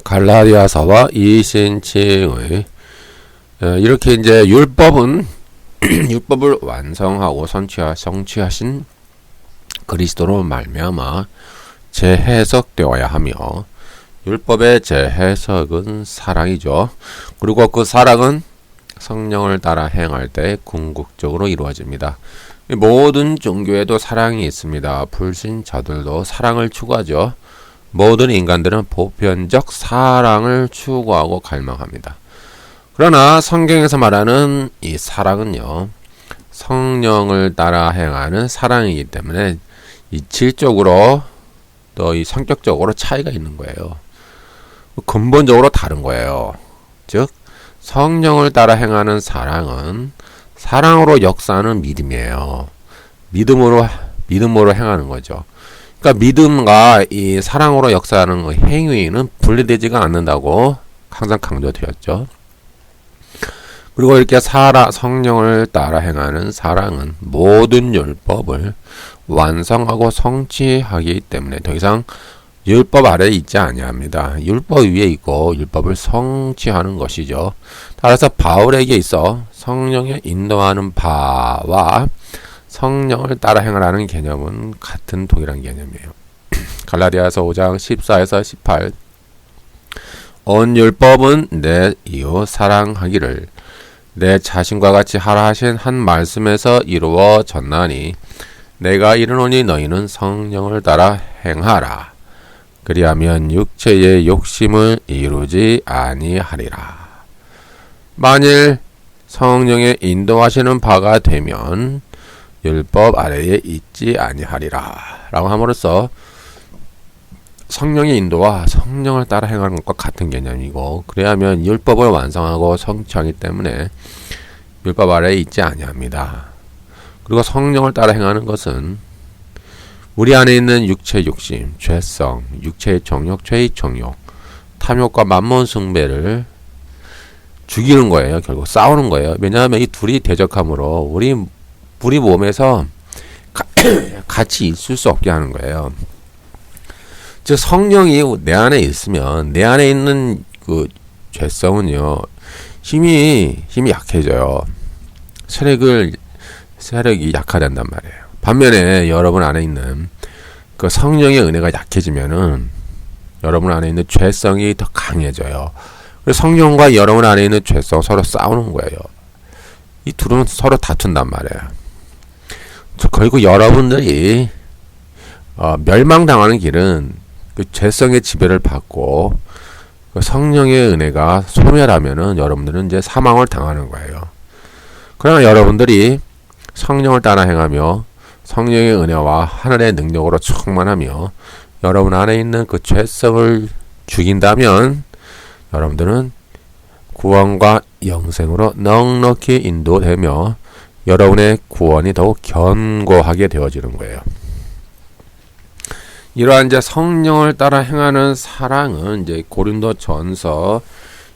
갈라디아서와 이신칭의 이렇게 이제 율법은 율법을 완성하고 성취하신 그리스도로 말미암아 재해석되어야 하며 율법의 재해석은 사랑이죠. 그리고 그 사랑은 성령을 따라 행할 때 궁극적으로 이루어집니다. 모든 종교에도 사랑이 있습니다. 불신자들도 사랑을 추구하죠. 모든 인간들은 보편적 사랑을 추구하고 갈망합니다. 그러나 성경에서 말하는 이 사랑은요, 성령을 따라 행하는 사랑이기 때문에 이 질적으로 또 이 성격적으로 차이가 있는 거예요. 근본적으로 다른 거예요. 즉 성령을 따라 행하는 사랑은 사랑으로 역사하는 믿음이에요. 믿음으로 행하는 거죠. 그러니까 믿음과 이 사랑으로 역사하는 그 행위는 분리되지가 않는다고 항상 강조되었죠. 그리고 이렇게 성령을 따라 행하는 사랑은 모든 율법을 완성하고 성취하기 때문에 더 이상 율법 아래에 있지 아니합니다. 율법 위에 있고 율법을 성취하는 것이죠. 따라서 바울에게 있어 성령의 인도하는 바와 성령을 따라 행하라는 개념은 같은 동일한 개념이에요. 갈라디아서 5장 14에서 18 온 율법은 내 이웃 사랑하기를 내 자신과 같이 하라 하신 한 말씀에서 이루어졌나니 내가 이르노니 너희는 성령을 따라 행하라. 그리하면 육체의 욕심을 이루지 아니하리라. 만일 성령의 인도하시는 바가 되면 율법 아래에 있지 아니하리라 라고 함으로써 성령의 인도와 성령을 따라 행하는 것과 같은 개념이고, 그래야면 율법을 완성하고 성취하기 때문에 율법 아래에 있지 아니합니다. 그리고 성령을 따라 행하는 것은 우리 안에 있는 육체 욕심, 죄성, 육체의 정욕, 죄의 정욕, 탐욕과 만몬 숭배를 죽이는 거예요. 결국 싸우는 거예요. 왜냐하면 이 둘이 대적함으로 우리 몸에서 같이 있을 수 없게 하는 거예요. 즉 성령이 내 안에 있으면 내 안에 있는 그 죄성은요 힘이 약해져요. 세력이 약화된단 말이에요. 반면에 여러분 안에 있는 그 성령의 은혜가 약해지면은 여러분 안에 있는 죄성이 더 강해져요. 그래서 성령과 여러분 안에 있는 죄성 서로 싸우는 거예요. 이 둘은 서로 다툰단 말이에요. 그리고 여러분들이 멸망당하는 길은 그 죄성의 지배를 받고 그 성령의 은혜가 소멸하면은 여러분들은 이제 사망을 당하는 거예요. 그러나 여러분들이 성령을 따라 행하며 성령의 은혜와 하늘의 능력으로 충만하며 여러분 안에 있는 그 죄성을 죽인다면 여러분들은 구원과 영생으로 넉넉히 인도되며 여러분의 구원이 더욱 견고하게 되어지는 거예요. 이러한 이제 성령을 따라 행하는 사랑은 이제 고린도전서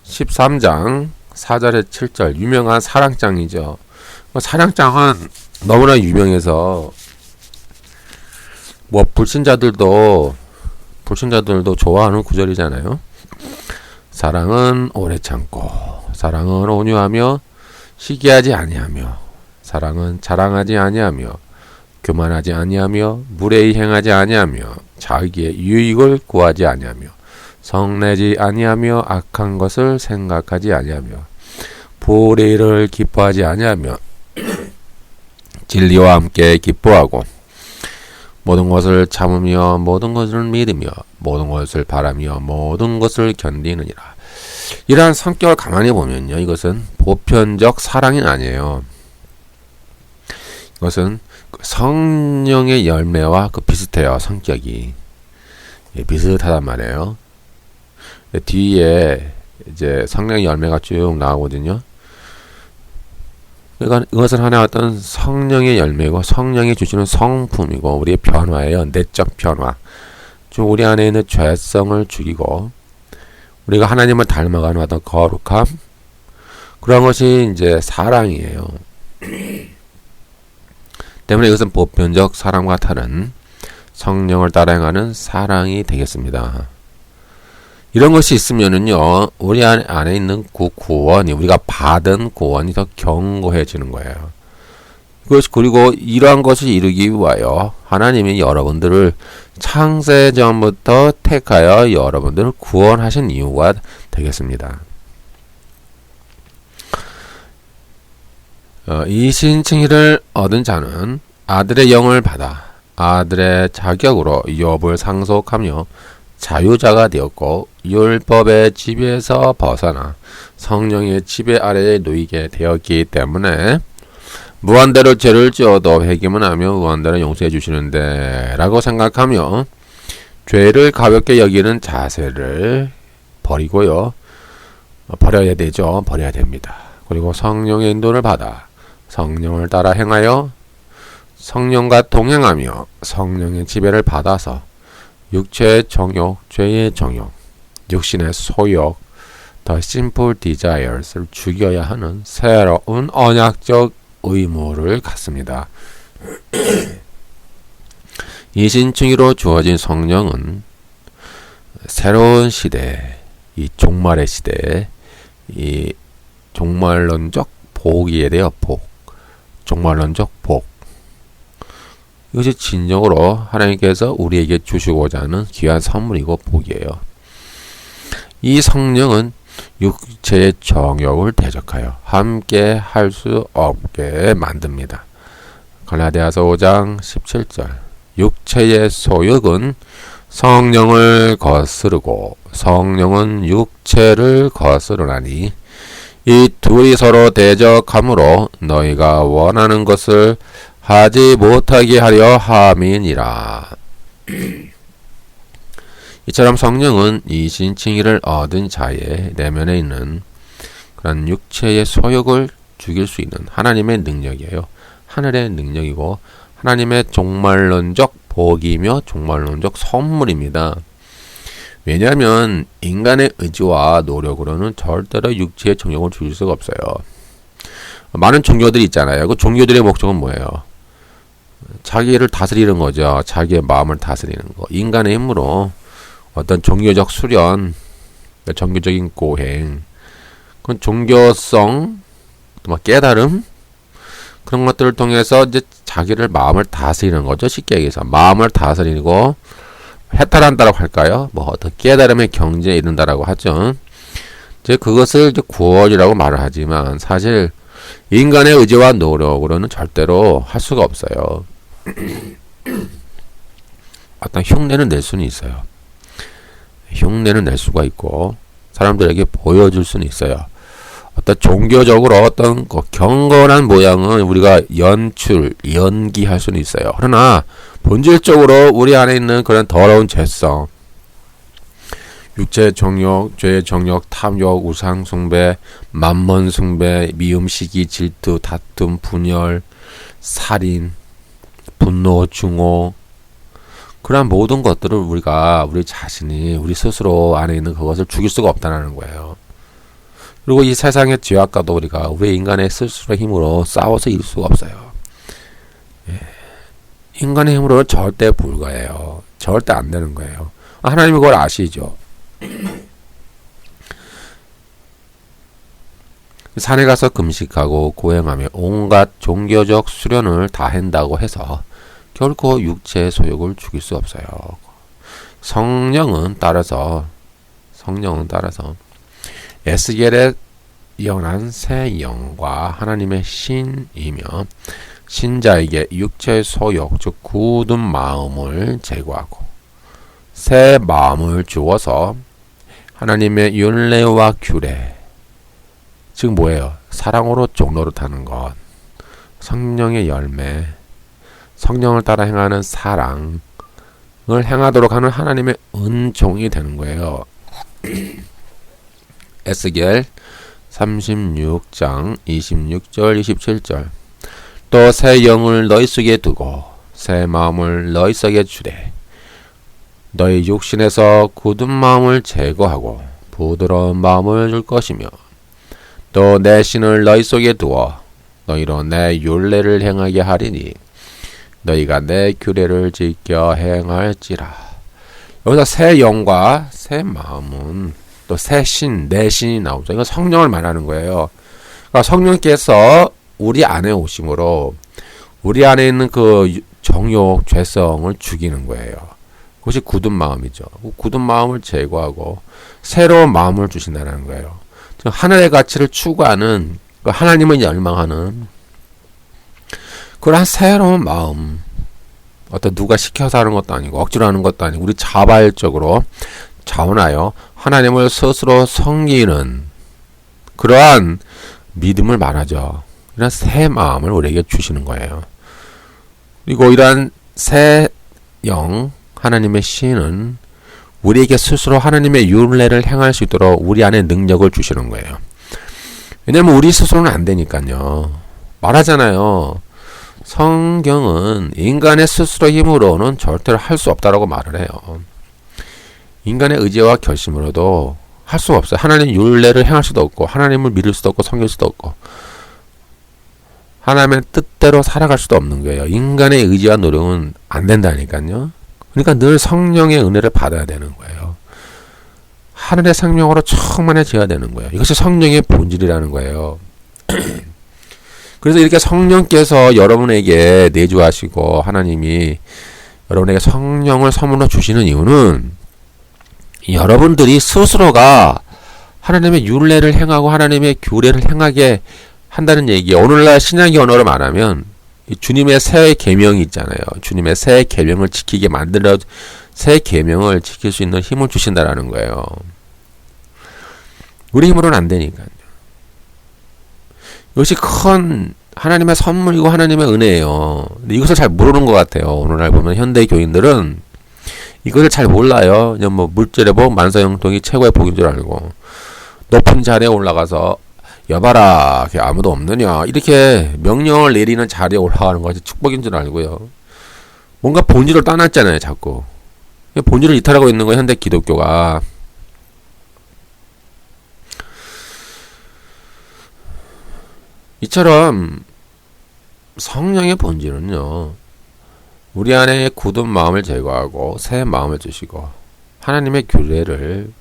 13장 4절에 7절 유명한 사랑장이죠. 사랑장은 너무나 유명해서 뭐 불신자들도 좋아하는 구절이잖아요. 사랑은 오래 참고 사랑은 온유하며 시기하지 아니하며 사랑은 자랑하지 아니하며 교만하지 아니하며 무례히 행하지 아니하며 자기의 유익을 구하지 아니하며 성내지 아니하며 악한 것을 생각하지 아니하며 불의를 기뻐하지 아니하며 진리와 함께 기뻐하고 모든 것을 참으며 모든 것을 믿으며 모든 것을 바라며 모든 것을 견디느니라. 이러한 성격을 가만히 보면요, 이것은 보편적 사랑이 아니에요. 이것은 성령의 열매와 비슷해요. 성격이 비슷하단 말이에요. 뒤에 이제 성령의 열매가 쭉 나오거든요. 그러니까 이것은 하나의 어떤 성령의 열매고 성령이 주시는 성품이고 우리의 변화예요. 내적 변화. 좀 우리 안에 있는 죄성을 죽이고 우리가 하나님을 닮아가는 어떤 거룩함, 그런 것이 이제 사랑이에요. 때문에 이것은 보편적 사랑과 다른 성령을 따라 행하는 사랑이 되겠습니다. 이런 것이 있으면은요, 우리 안에 있는 그 구원이, 우리가 받은 구원이 더 견고해지는 거예요. 그리고 이러한 것을 이루기 위하여 하나님이 여러분들을 창세전부터 택하여 여러분들을 구원하신 이유가 되겠습니다. 이신칭의를 얻은 자는 아들의 영을 받아 아들의 자격으로 욥을 상속하며 자유자가 되었고 율법의 지배에서 벗어나 성령의 지배 아래에 놓이게 되었기 때문에 무한대로 죄를 지어도 회개만 하며 무한대로 용서해 주시는데 라고 생각하며 죄를 가볍게 여기는 자세를 버리고요. 버려야 되죠. 버려야 됩니다. 그리고 성령의 인도를 받아 성령을 따라 행하여 성령과 동행하며 성령의 지배를 받아서 육체의 정욕, 죄의 정욕, 육신의 소욕, the simple desires를 죽여야 하는 새로운 언약적 의무를 갖습니다. 이신칭의로 주어진 성령은 새로운 시대, 이 종말의 시대에 이 종말론적 복이에 대해 복, 종말론적 복, 이것이 진정으로 하나님께서 우리에게 주시고자 하는 귀한 선물이고 복이에요. 이 성령은 육체의 정욕을 대적하여 함께 할 수 없게 만듭니다. 갈라디아서 5장 17절 육체의 소욕은 성령을 거스르고 성령은 육체를 거스르나니 이 둘이 서로 대적하므로 너희가 원하는 것을 하지 못하게 하려 함이니라. 이처럼 성령은 이신칭의를 얻은 자의 내면에 있는 그런 육체의 소욕을 죽일 수 있는 하나님의 능력이에요. 하늘의 능력이고 하나님의 종말론적 복이며 종말론적 선물입니다. 왜냐하면 인간의 의지와 노력으로는 절대로 육체의 정욕을 죽일 수가 없어요. 많은 종교들이 있잖아요. 그 종교들의 목적은 뭐예요? 자기를 다스리는 거죠. 자기의 마음을 다스리는 거. 인간의 힘으로 어떤 종교적 수련, 종교적인 고행, 그건 종교성, 또 깨달음, 그런 것들을 통해서 이제 자기를 마음을 다스리는 거죠. 쉽게 얘기해서 마음을 다스리고 해탈한다라고 할까요? 뭐 어떤 깨달음의 경지에 이른다라고 하죠. 이제 그것을 이제 구원이라고 말을 하지만 사실 인간의 의지와 노력으로는 절대로 할 수가 없어요. 어떤 흉내는 낼 수는 있어요. 흉내는 낼 수가 있고 사람들에게 보여줄 수는 있어요. 어떤 종교적으로 어떤 경건한 모양은 우리가 연기할 수는 있어요. 그러나 본질적으로 우리 안에 있는 그런 더러운 죄성, 육체의 정욕, 죄의 정욕, 탐욕, 우상 숭배, 만몬 숭배, 미움, 시기, 질투, 다툼, 분열, 살인, 분노, 증오, 그러한 모든 것들을 우리 자신이 우리 스스로 안에 있는 그것을 죽일 수가 없다는 거예요. 그리고 이 세상의 죄악과도 우리 인간의 스스로의 힘으로 싸워서 이길 수가 없어요. 예. 인간의 힘으로는 절대 불가해요. 절대 안 되는 거예요. 하나님이 그걸 아시죠. 산에 가서 금식하고 고행하며 온갖 종교적 수련을 다 한다고 해서 결코 육체의 소욕을 죽일 수 없어요. 성령은 따라서 에스겔에 예언한 새 영과 하나님의 신이며 신자에게 육체의 소욕 즉 굳은 마음을 제거하고 새 마음을 주어서 하나님의 율례와 규례 즉 뭐예요? 사랑으로 종노릇하는 것, 성령의 열매, 성령을 따라 행하는 사랑을 행하도록 하는 하나님의 은종이 되는 거예요. 에스겔 36장 26절 27절 또 새 영을 너희 속에 두고 새 마음을 너희 속에 주되 너희 육신에서 굳은 마음을 제거하고 부드러운 마음을 줄 것이며 또 내 신을 너희 속에 두어 너희로 내 율례를 행하게 하리니 너희가 내 규례를 지켜 행할지라. 여기서 새 영과 새 마음은 또 새 신, 내 신이 나오죠. 이건 성령을 말하는 거예요. 그러니까 성령께서 우리 안에 오심으로 우리 안에 있는 그 정욕, 죄성을 죽이는 거예요. 그것이 굳은 마음이죠. 굳은 마음을 제거하고 새로운 마음을 주신다는 거예요. 하늘의 가치를 추구하는, 하나님을 열망하는 그러한 새로운 마음. 어떤 누가 시켜서 하는 것도 아니고 억지로 하는 것도 아니고 우리 자발적으로 자원하여 하나님을 스스로 섬기는 그러한 믿음을 말하죠. 이런 새 마음을 우리에게 주시는 거예요. 그리고 이러한 새 영, 하나님의 신은 우리에게 스스로 하나님의 율례를 행할 수 있도록 우리 안에 능력을 주시는 거예요. 왜냐면 우리 스스로는 안 되니까요. 말하잖아요. 성경은 인간의 스스로 힘으로는 절대로 할 수 없다라고 말을 해요. 인간의 의지와 결심으로도 할 수가 없어요. 하나님 율례를 행할 수도 없고 하나님을 믿을 수도 없고 섬길 수도 없고 하나님의 뜻대로 살아갈 수도 없는 거예요. 인간의 의지와 노력은 안 된다니까요. 그러니까 늘 성령의 은혜를 받아야 되는 거예요. 하늘의 생명으로 충만해져야 되는 거예요. 이것이 성령의 본질이라는 거예요. 그래서 이렇게 성령께서 여러분에게 내주하시고 하나님이 여러분에게 성령을 선물로 주시는 이유는 여러분들이 스스로가 하나님의 율례를 행하고 하나님의 규례를 행하게 한다는 얘기예요. 오늘날 신약의 언어로 말하면 주님의 새 계명이 있잖아요. 주님의 새 계명을 지키게 만들어 새 계명을 지킬 수 있는 힘을 주신다라는 거예요. 우리 힘으로는 안 되니까요. 이것이 큰 하나님의 선물이고 하나님의 은혜예요. 근데 이것을 잘 모르는 것 같아요. 오늘날 보면 현대 교인들은 이것을 잘 몰라요. 그냥 뭐 물질의 복, 만사형통이 최고의 복인 줄 알고 높은 자리에 올라가서 여봐라, 아무도 없느냐 이렇게 명령을 내리는 자리에 올라가는 것이 축복인 줄 알고요. 뭔가 본질을 떠났잖아요. 자꾸 본질을 이탈하고 있는 거예요. 현대 기독교가. 이처럼 성령의 본질은요, 우리 안에 굳은 마음을 제거하고 새 마음을 주시고 하나님의 규례를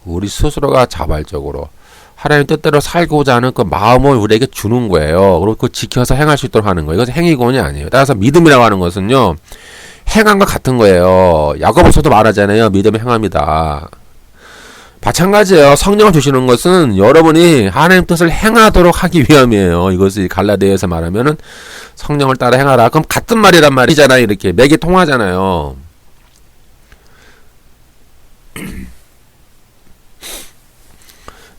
우리 스스로가 자발적으로 하나님 뜻대로 살고자 하는 그 마음을 우리에게 주는 거예요. 그리고 그 지켜서 행할 수 있도록 하는 거예요. 이것은 행위권이 아니에요. 따라서 믿음이라고 하는 것은요, 행함과 같은 거예요. 야고보서도 말하잖아요. 믿음이 행함이다. 마찬가지예요. 성령을 주시는 것은 여러분이 하나님 뜻을 행하도록 하기 위함이에요. 이것이 갈라디아에서 말하면은 성령을 따라 행하라. 그럼 같은 말이란 말이잖아요. 이렇게 맥이 통하잖아요.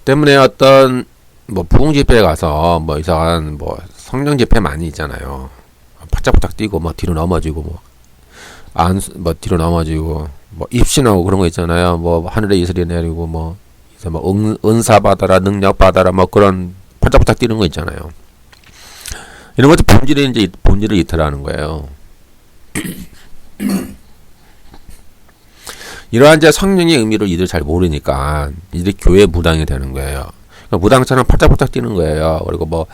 때문에 어떤 뭐 부흥 집회에 가서 뭐 이상한 뭐 성령 집회 많이 있잖아요. 바짝바짝 뛰고 뭐 뒤로 넘어지고 뭐 뒤로 넘어지고 뭐 입신하고 그런 거 있잖아요. 뭐 하늘에 이슬이 내리고 뭐 이제 뭐 은사 받아라, 능력 받아라, 뭐 그런 바짝바짝 뛰는 거 있잖아요. 이런 것도 본질을 이탈하는 거예요. 이러한 이제 성령의 의미를 이들 잘 모르니까 이들이 교회 무당이 되는 거예요. 그러니까 무당처럼 팔짝팔짝 뛰는 거예요. 그리고 뭐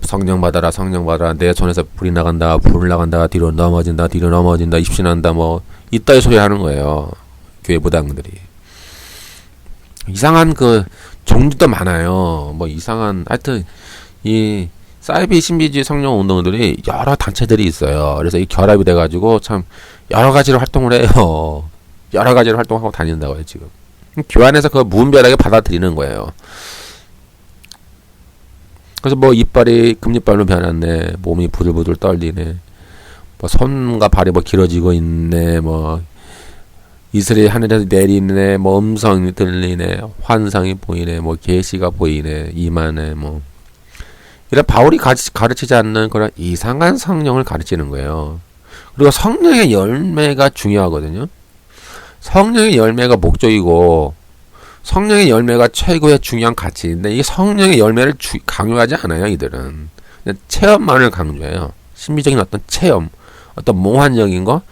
성령 받아라, 성령 받아라, 내 손에서 불이 나간다, 불 나간다, 뒤로 넘어진다, 입신한다, 뭐 이따위 소리 하는 거예요. 교회 무당들이. 이상한 그 종류도 많아요. 뭐 이상한, 하여튼 이 사이비 신비주의 성령 운동들이 여러 단체들이 있어요. 그래서 이 결합이 돼가지고 참 여러 가지로 활동을 해요. 여러 가지로 활동하고 다닌다고요, 지금. 교환해서 그걸 무분별하게 받아들이는 거예요. 그래서 뭐 이빨이 금리빨로 변했네, 몸이 부들부들 떨리네, 뭐 손과 발이 뭐 길어지고 있네, 뭐 이슬이 하늘에서 내리네, 뭐 음성이 들리네, 환상이 보이네, 뭐 계시가 보이네, 이만해, 뭐 이런 바울이 가르치지 않는 그런 이상한 성령을 가르치는 거예요. 그리고 성령의 열매가 중요하거든요. 성령의 열매가 목적이고 성령의 열매가 최고의 중요한 가치인데 이 성령의 열매를 강요하지 않아요. 이들은 그냥 체험만을 강조해요. 신비적인 어떤 체험, 어떤 몽환적인 거,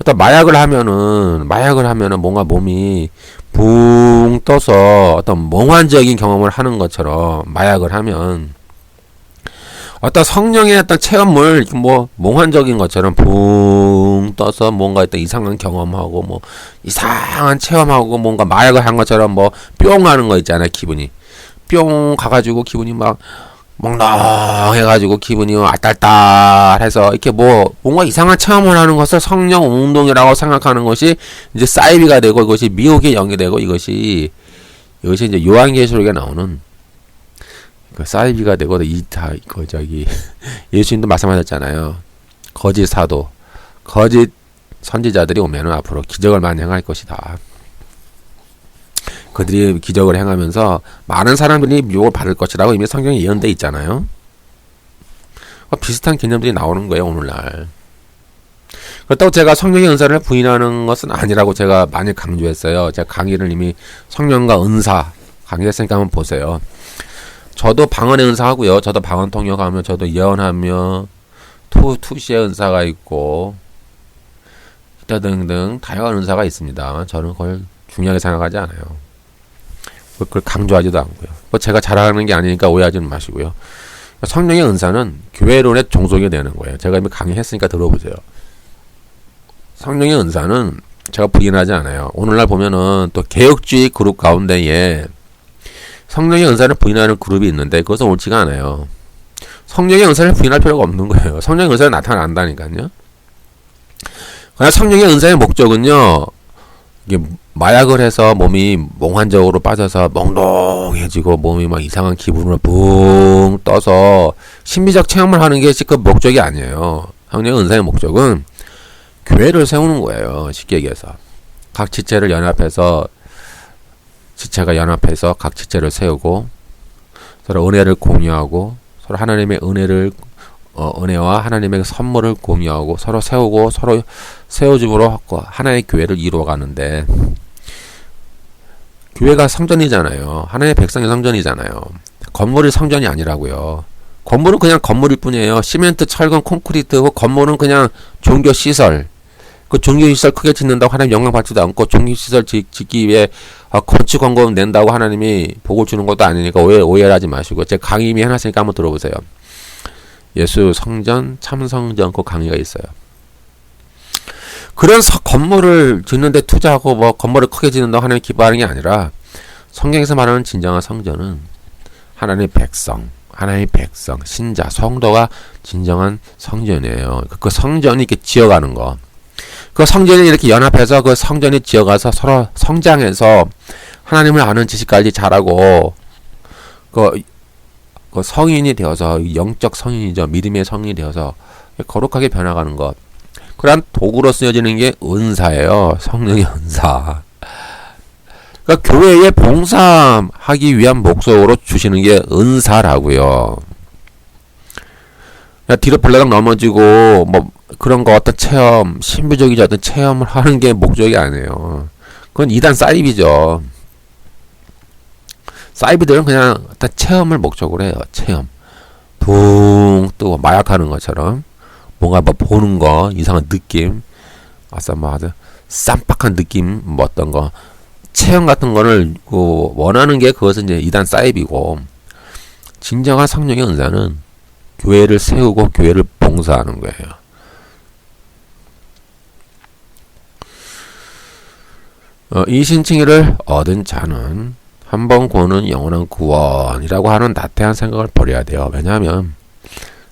어떤 마약을 하면은 뭔가 몸이 붕 떠서 어떤 몽환적인 경험을 하는 것처럼 마약을 하면 어떤 성령의 어떤 체험을 뭐 몽환적인 것처럼 붕 떠서 뭔가 어떤 이상한 경험하고 뭐 이상한 체험하고 뭔가 마약을 한 것처럼 뭐 뿅 하는 거 있잖아요. 기분이 뿅 가가지고 기분이 막 멍덩해가지고 기분이 알딸딸해서 이렇게 뭐 뭔가 이상한 체험을 하는 것을 성령 운동이라고 생각하는 것이 이제 사이비가 되고 이것이 미혹의 영이 되고 이것이 이제 요한계시록에 나오는 그 사이비가 되고 예수님도 말씀하셨잖아요. 거짓 사도, 거짓 선지자들이 오면은 앞으로 기적을 많이 행할 것이다. 그들이 기적을 행하면서 많은 사람들이 미혹을 받을 것이라고 이미 성경에 예언돼 있잖아요. 비슷한 개념들이 나오는 거예요, 오늘날. 그렇다고 제가 성령의 은사를 부인하는 것은 아니라고 제가 많이 강조했어요. 제가 강의를 이미 성령과 은사 강의했으니까 한번 보세요. 저도 방언의 은사 하고요. 저도 방언 통역하며, 저도 예언하며, 투시의 은사가 있고, 기타 등등 다양한 은사가 있습니다. 저는 그걸 중요하게 생각하지 않아요. 그걸 강조하지도 않고요. 뭐 제가 자랑하는 게 아니니까 오해하지는 마시고요. 성령의 은사는 교회론의 종속이 되는 거예요. 제가 이미 강의했으니까 들어보세요. 성령의 은사는 제가 부인하지 않아요. 오늘날 보면은 또 개혁주의 그룹 가운데에 성령의 은사를 부인하는 그룹이 있는데 그것은 옳지가 않아요. 성령의 은사를 부인할 필요가 없는 거예요. 성령의 은사는 나타난다니까요. 그러나 성령의 은사의 목적은요, 이게 마약을 해서 몸이 몽환적으로 빠져서 멍동해지고 몸이 막 이상한 기분으로 붕 떠서 신비적 체험을 하는 게 그 목적이 아니에요. 성령의 은사의 목적은 교회를 세우는 거예요. 쉽게 얘기해서 각 지체를 연합해서 지체가 연합해서 각 지체를 세우고 서로 은혜를 공유하고 서로 하나님의 은혜와 하나님의 선물을 공유하고 서로 세우고 서로 세워줌으로 하나의 교회를 이루어가는데, 교회가 성전이잖아요. 하나의 백성의 성전이잖아요. 건물이 성전이 아니라고요. 건물은 그냥 건물일 뿐이에요. 시멘트, 철근, 콘크리트, 건물은 그냥 종교시설. 그 종교시설 크게 짓는다고 하나님 영광 받지도 않고, 종교시설 짓기 위해 건축 권금 낸다고 하나님이 복을 주는 것도 아니니까 오해를 하지 마시고, 제가 강의 이미 해놨으니까 한번 들어보세요. 예수 성전, 참성전 그 강의가 있어요. 그런 건물을 짓는데 투자하고 뭐 건물을 크게 짓는다고 하나님이 기뻐하는 게 아니라, 성경에서 말하는 진정한 성전은 하나님의 백성, 신자, 성도가 진정한 성전이에요. 그 성전이 이렇게 지어가는 거. 그 성전이 이렇게 연합해서 그 성전이 지어가서 서로 성장해서 하나님을 아는 지식까지 자라고, 그 성인이 되어서, 영적 성인이죠. 믿음의 성인이 되어서 거룩하게 변화가는 것. 그런 도구로 쓰여지는 게 은사예요. 성령의 은사. 그러니까 교회에 봉사하기 위한 목적으로 주시는 게 은사라고요. 뒤로 벌레당 넘어지고 뭐 그런 거 어떤 체험, 신비적이지 어떤 체험을 하는 게 목적이 아니에요. 그건 이단 사이비죠. 사이비들은 그냥 어떤 체험을 목적으로 해요. 체험. 붕 뜨고 마약하는 것처럼 뭔가 뭐 보는 거, 이상한 느낌, 아싸 뭐 아주 쌈박한 느낌, 뭐 어떤 거 체험 같은 거를 원하는 게 그것은 이제 이단 사이비고, 진정한 성령의 은사는 교회를 세우고 교회를 봉사하는 거예요. 이 신칭의를 얻은 자는 한 번 구원은 영원한 구원이라고 하는 나태한 생각을 버려야 돼요. 왜냐하면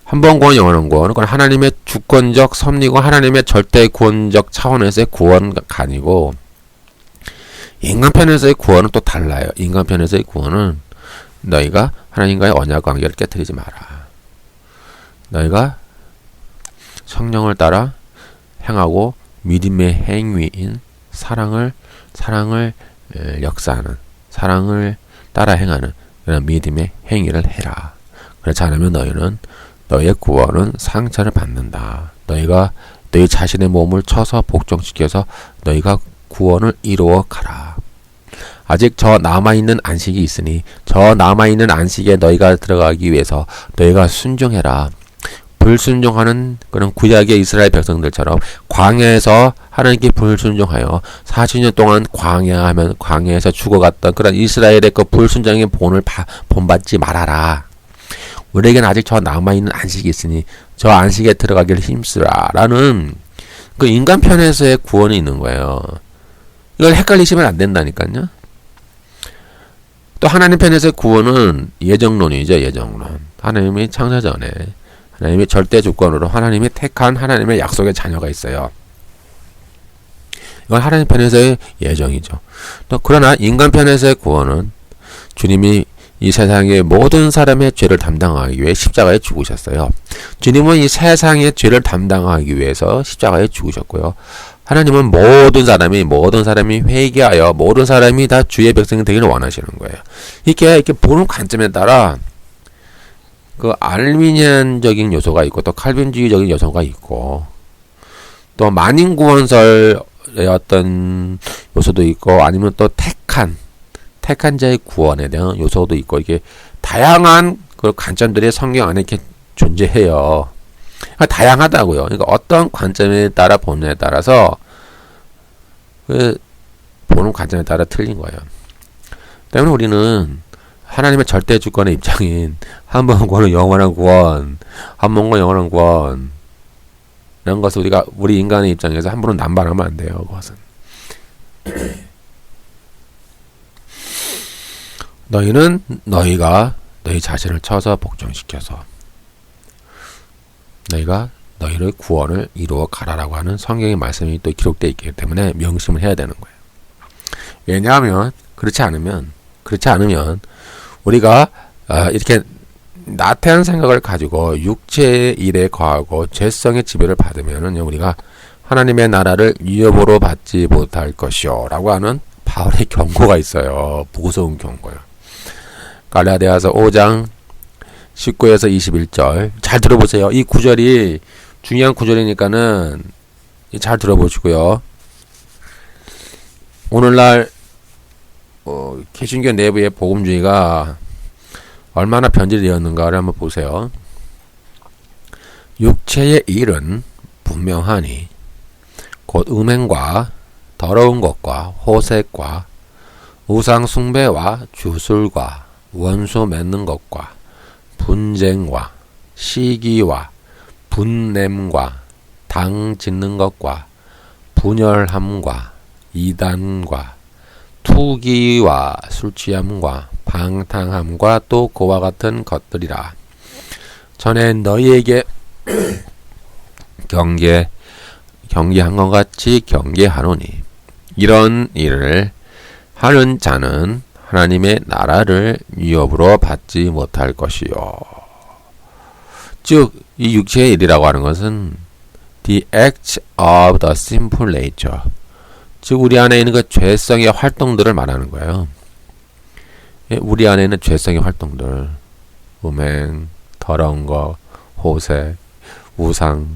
한 번 구원, 영원한 구원은 그건 하나님의 주권적 섭리고 하나님의 절대 구원적 차원에서의 구원가 아니고, 인간 편에서의 구원은 또 달라요. 인간 편에서의 구원은 너희가 하나님과의 언약 관계를 깨트리지 마라. 너희가 성령을 따라 행하고 믿음의 행위인 사랑을 역사하는, 사랑을 따라 행하는 그런 믿음의 행위를 해라. 그렇지 않으면 너희의 구원은 상처를 받는다. 너희가 너희 자신의 몸을 쳐서 복종시켜서 너희가 구원을 이루어 가라. 아직 저 남아있는 안식이 있으니 저 남아있는 안식에 너희가 들어가기 위해서 너희가 순종해라. 불순종하는 그런 구약의 이스라엘 백성들처럼 광야에서 하나님께 불순종하여 40년 동안 광야에서 죽어갔던 그런 이스라엘의 그 불순종의 본받지 말아라. 우리에게는 아직 저 남아있는 안식이 있으니 저 안식에 들어가기를 힘쓰라라는 그 인간 편에서의 구원이 있는 거예요. 이걸 헷갈리시면 안 된다니까요. 또 하나님 편에서의 구원은 예정론이죠. 예정론. 하나님이 창세 전에 하나님이 절대 주권으로 하나님이 택한 하나님의 약속의 자녀가 있어요. 이건 하나님 편에서의 예정이죠. 또 그러나 인간 편에서의 구원은 주님이 이 세상의 모든 사람의 죄를 담당하기 위해 십자가에 죽으셨어요. 주님은 이 세상의 죄를 담당하기 위해서 십자가에 죽으셨고요. 하나님은 모든 사람이 회개하여 모든 사람이 다 주의 백성이 되기를 원하시는 거예요. 이렇게 보는 관점에 따라 그 알미니안적인 요소가 있고 또 칼빈주의적인 요소가 있고 또 만인구원설의 어떤 요소도 있고 아니면 또 택한 자의 구원에 대한 요소도 있고 이게 다양한 그 관점들이 성경 안에 이렇게 존재해요. 그러니까 다양하다고요. 그러니까 어떤 관점에 따라 보느냐에 따라서 그 보는 관점에 따라 틀린 거예요. 때문에 우리는 하나님의 절대 주권의 입장인 한 번 구원은 영원한 구원, 한 번과 영원한 구원 이런 것을 우리 인간의 입장에서 함부로 남발하면 안 돼요. 그것은 너희가 너희 자신을 쳐서 복종시켜서 너희가 너희의 구원을 이루어 가라라고 하는 성경의 말씀이 또 기록되어 있기 때문에 명심을 해야 되는 거예요. 왜냐하면 그렇지 않으면 우리가 이렇게 나태한 생각을 가지고 육체의 일에 거하고 죄성의 지배를 받으면은 우리가 하나님의 나라를 위협으로 받지 못할 것이요 라고 하는 바울의 경고가 있어요. 무서운 경고요. 갈라디아서 5장 19에서 21절 잘 들어보세요. 이 구절이 중요한 구절이니까는 잘 들어보시고요. 오늘날 개신교 내부의 복음주의가 얼마나 변질되었는가를 한번 보세요. 육체의 일은 분명하니 곧 음행과 더러운 것과 호색과 우상 숭배와 주술과 원수 맺는 것과 분쟁과 시기와 분냄과 당 짓는 것과 분열함과 이단과 투기와 술취함과 방탕함과 또 그와 같은 것들이라. 전에 너희에게 경계한 것 같이 경계하노니 이런 일을 하는 자는 하나님의 나라를 위협으로 받지 못할 것이요. 즉, 이 육체의 일이라고 하는 것은 the act of the sinful nature. 즉, 우리 안에 있는 그 죄성의 활동들을 말하는 거예요. 우리 안에 있는 죄성의 활동들. 음행, 더러운 거, 호색, 우상.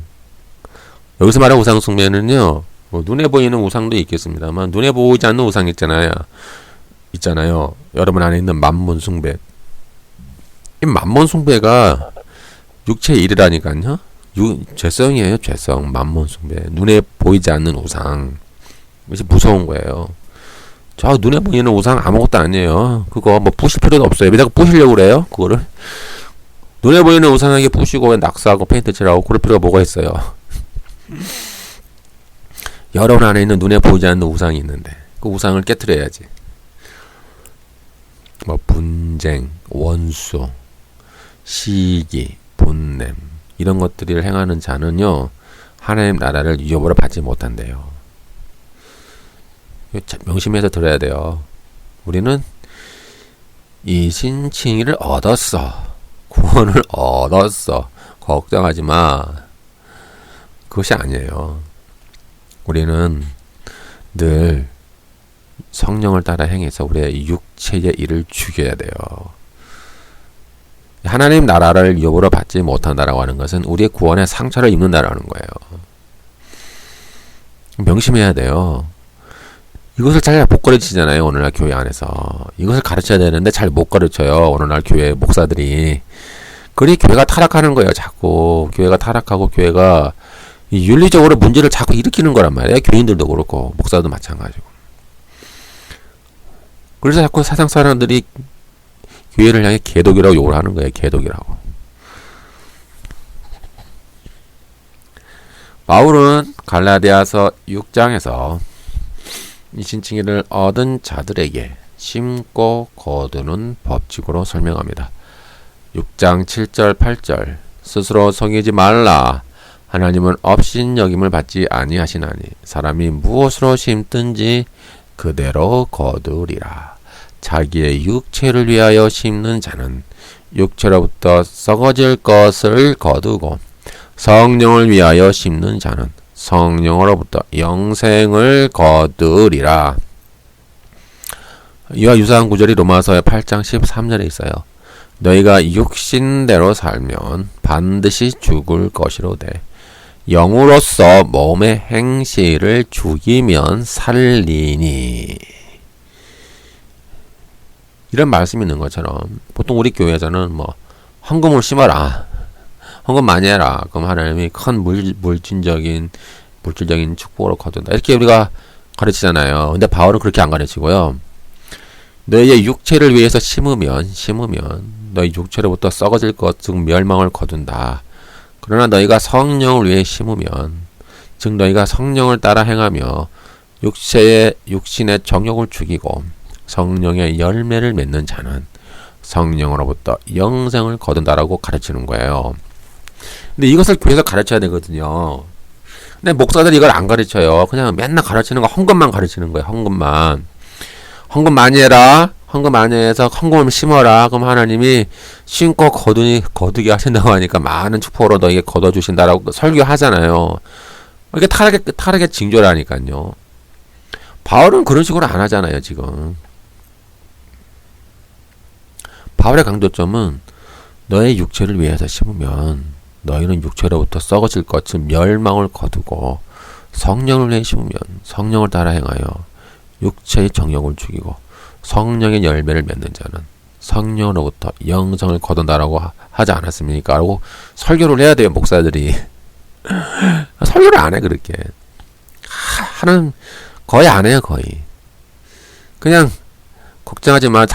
여기서 말하는 우상 숭배는요, 눈에 보이는 우상도 있겠습니다만, 눈에 보이지 않는 우상 있잖아요. 여러분 안에 있는 만몬 숭배. 이 만몬 숭배가 육체의 일이라니까요. 죄성이에요. 죄성. 만몬 숭배. 눈에 보이지 않는 우상. 이게 무서운 거예요. 저 눈에 보이는 우상 아무것도 아니에요. 그거 뭐 부실 필요도 없어요. 왜 자꾸 부시려고 그래요? 그거를. 눈에 보이는 우상에게 부시고 낙서하고 페인트 칠하고 그럴 필요가 뭐가 있어요. 여러분 안에 있는 눈에 보이지 않는 우상이 있는데 그 우상을 깨트려야지. 뭐 분쟁, 원수, 시기, 분냄 이런 것들을 행하는 자는요 하나님 나라를 위협으로 받지 못한대요. 명심해서 들어야 돼요. 우리는 이 신칭의를 얻었어. 구원을 얻었어. 걱정하지 마. 그것이 아니에요. 우리는 늘 성령을 따라 행해서 우리의 육체의 일을 죽여야 돼요. 하나님 나라를 위협으로 받지 못한다라고 하는 것은 우리의 구원에 상처를 입는다라는 거예요. 명심해야 돼요. 이것을 잘 못 가르치잖아요. 오늘날 교회 안에서. 이것을 가르쳐야 되는데 잘 못 가르쳐요. 오늘날 교회 목사들이. 그러니 교회가 타락하는 거예요. 자꾸 교회가 타락하고 교회가 윤리적으로 문제를 자꾸 일으키는 거란 말이에요. 교인들도 그렇고 목사도 마찬가지고. 그래서 자꾸 세상 사람들이 교회를 향해 개독이라고 욕을 하는 거예요. 개독이라고. 바울은 갈라디아서 6장에서 이신칭의를 얻은 자들에게 심고 거두는 법칙으로 설명합니다. 6장 7절 8절 스스로 속이지 말라. 하나님은 업신여김을 받지 아니하시나니 사람이 무엇으로 심든지 그대로 거두리라. 자기의 육체를 위하여 심는 자는 육체로부터 썩어질 것을 거두고 성령을 위하여 심는 자는 성령으로부터 영생을 거두리라. 이와 유사한 구절이 로마서의 8장 13절에 있어요. 너희가 육신대로 살면 반드시 죽을 것이로되 영으로서 몸의 행실을 죽이면 살리니. 이런 말씀이 있는 것처럼 보통 우리 교회에서는 뭐 헌금을 심어라, 헌금 많이 해라, 그럼 하나님이 큰 물질적인 축복으로 거둔다, 이렇게 우리가 가르치잖아요. 근데 바울은 그렇게 안 가르치고요. 너희의 육체를 위해서 심으면 너희 육체로부터 썩어질 것 즉 멸망을 거둔다. 그러나 너희가 성령을 위해 심으면 즉 너희가 성령을 따라 행하며 육신의 정욕을 죽이고 성령의 열매를 맺는 자는 성령으로부터 영생을 거둔다라고 가르치는 거예요. 근데 이것을 교회에서 가르쳐야 되거든요. 근데 목사들이 이걸 안 가르쳐요. 그냥 맨날 가르치는 거 헌금만 가르치는 거예요. 헌금 많이 해라. 헌금 많이 해서 헌금을 심어라. 그럼 하나님이 심고 거두게 하신다고 하니까 많은 축복으로 너에게 거둬주신다라고 설교하잖아요. 이렇게 타락의 징조라니까요. 바울은 그런 식으로 안 하잖아요, 지금. 바울의 강조점은 너의 육체를 위해서 심으면 너희는 육체로부터 썩어질 것, 즉 멸망을 거두고 성령을 위해 심으면 성령을 따라 행하여 육체의 정욕을 죽이고 성령의 열매를 맺는 자는 성령으로부터 영생을 거둔다라고 하지 않았습니까? 라고 설교를 해야 돼요, 목사들이. 설교를 안 해, 그렇게. 거의 안 해요, 거의. 그냥, 걱정하지 마.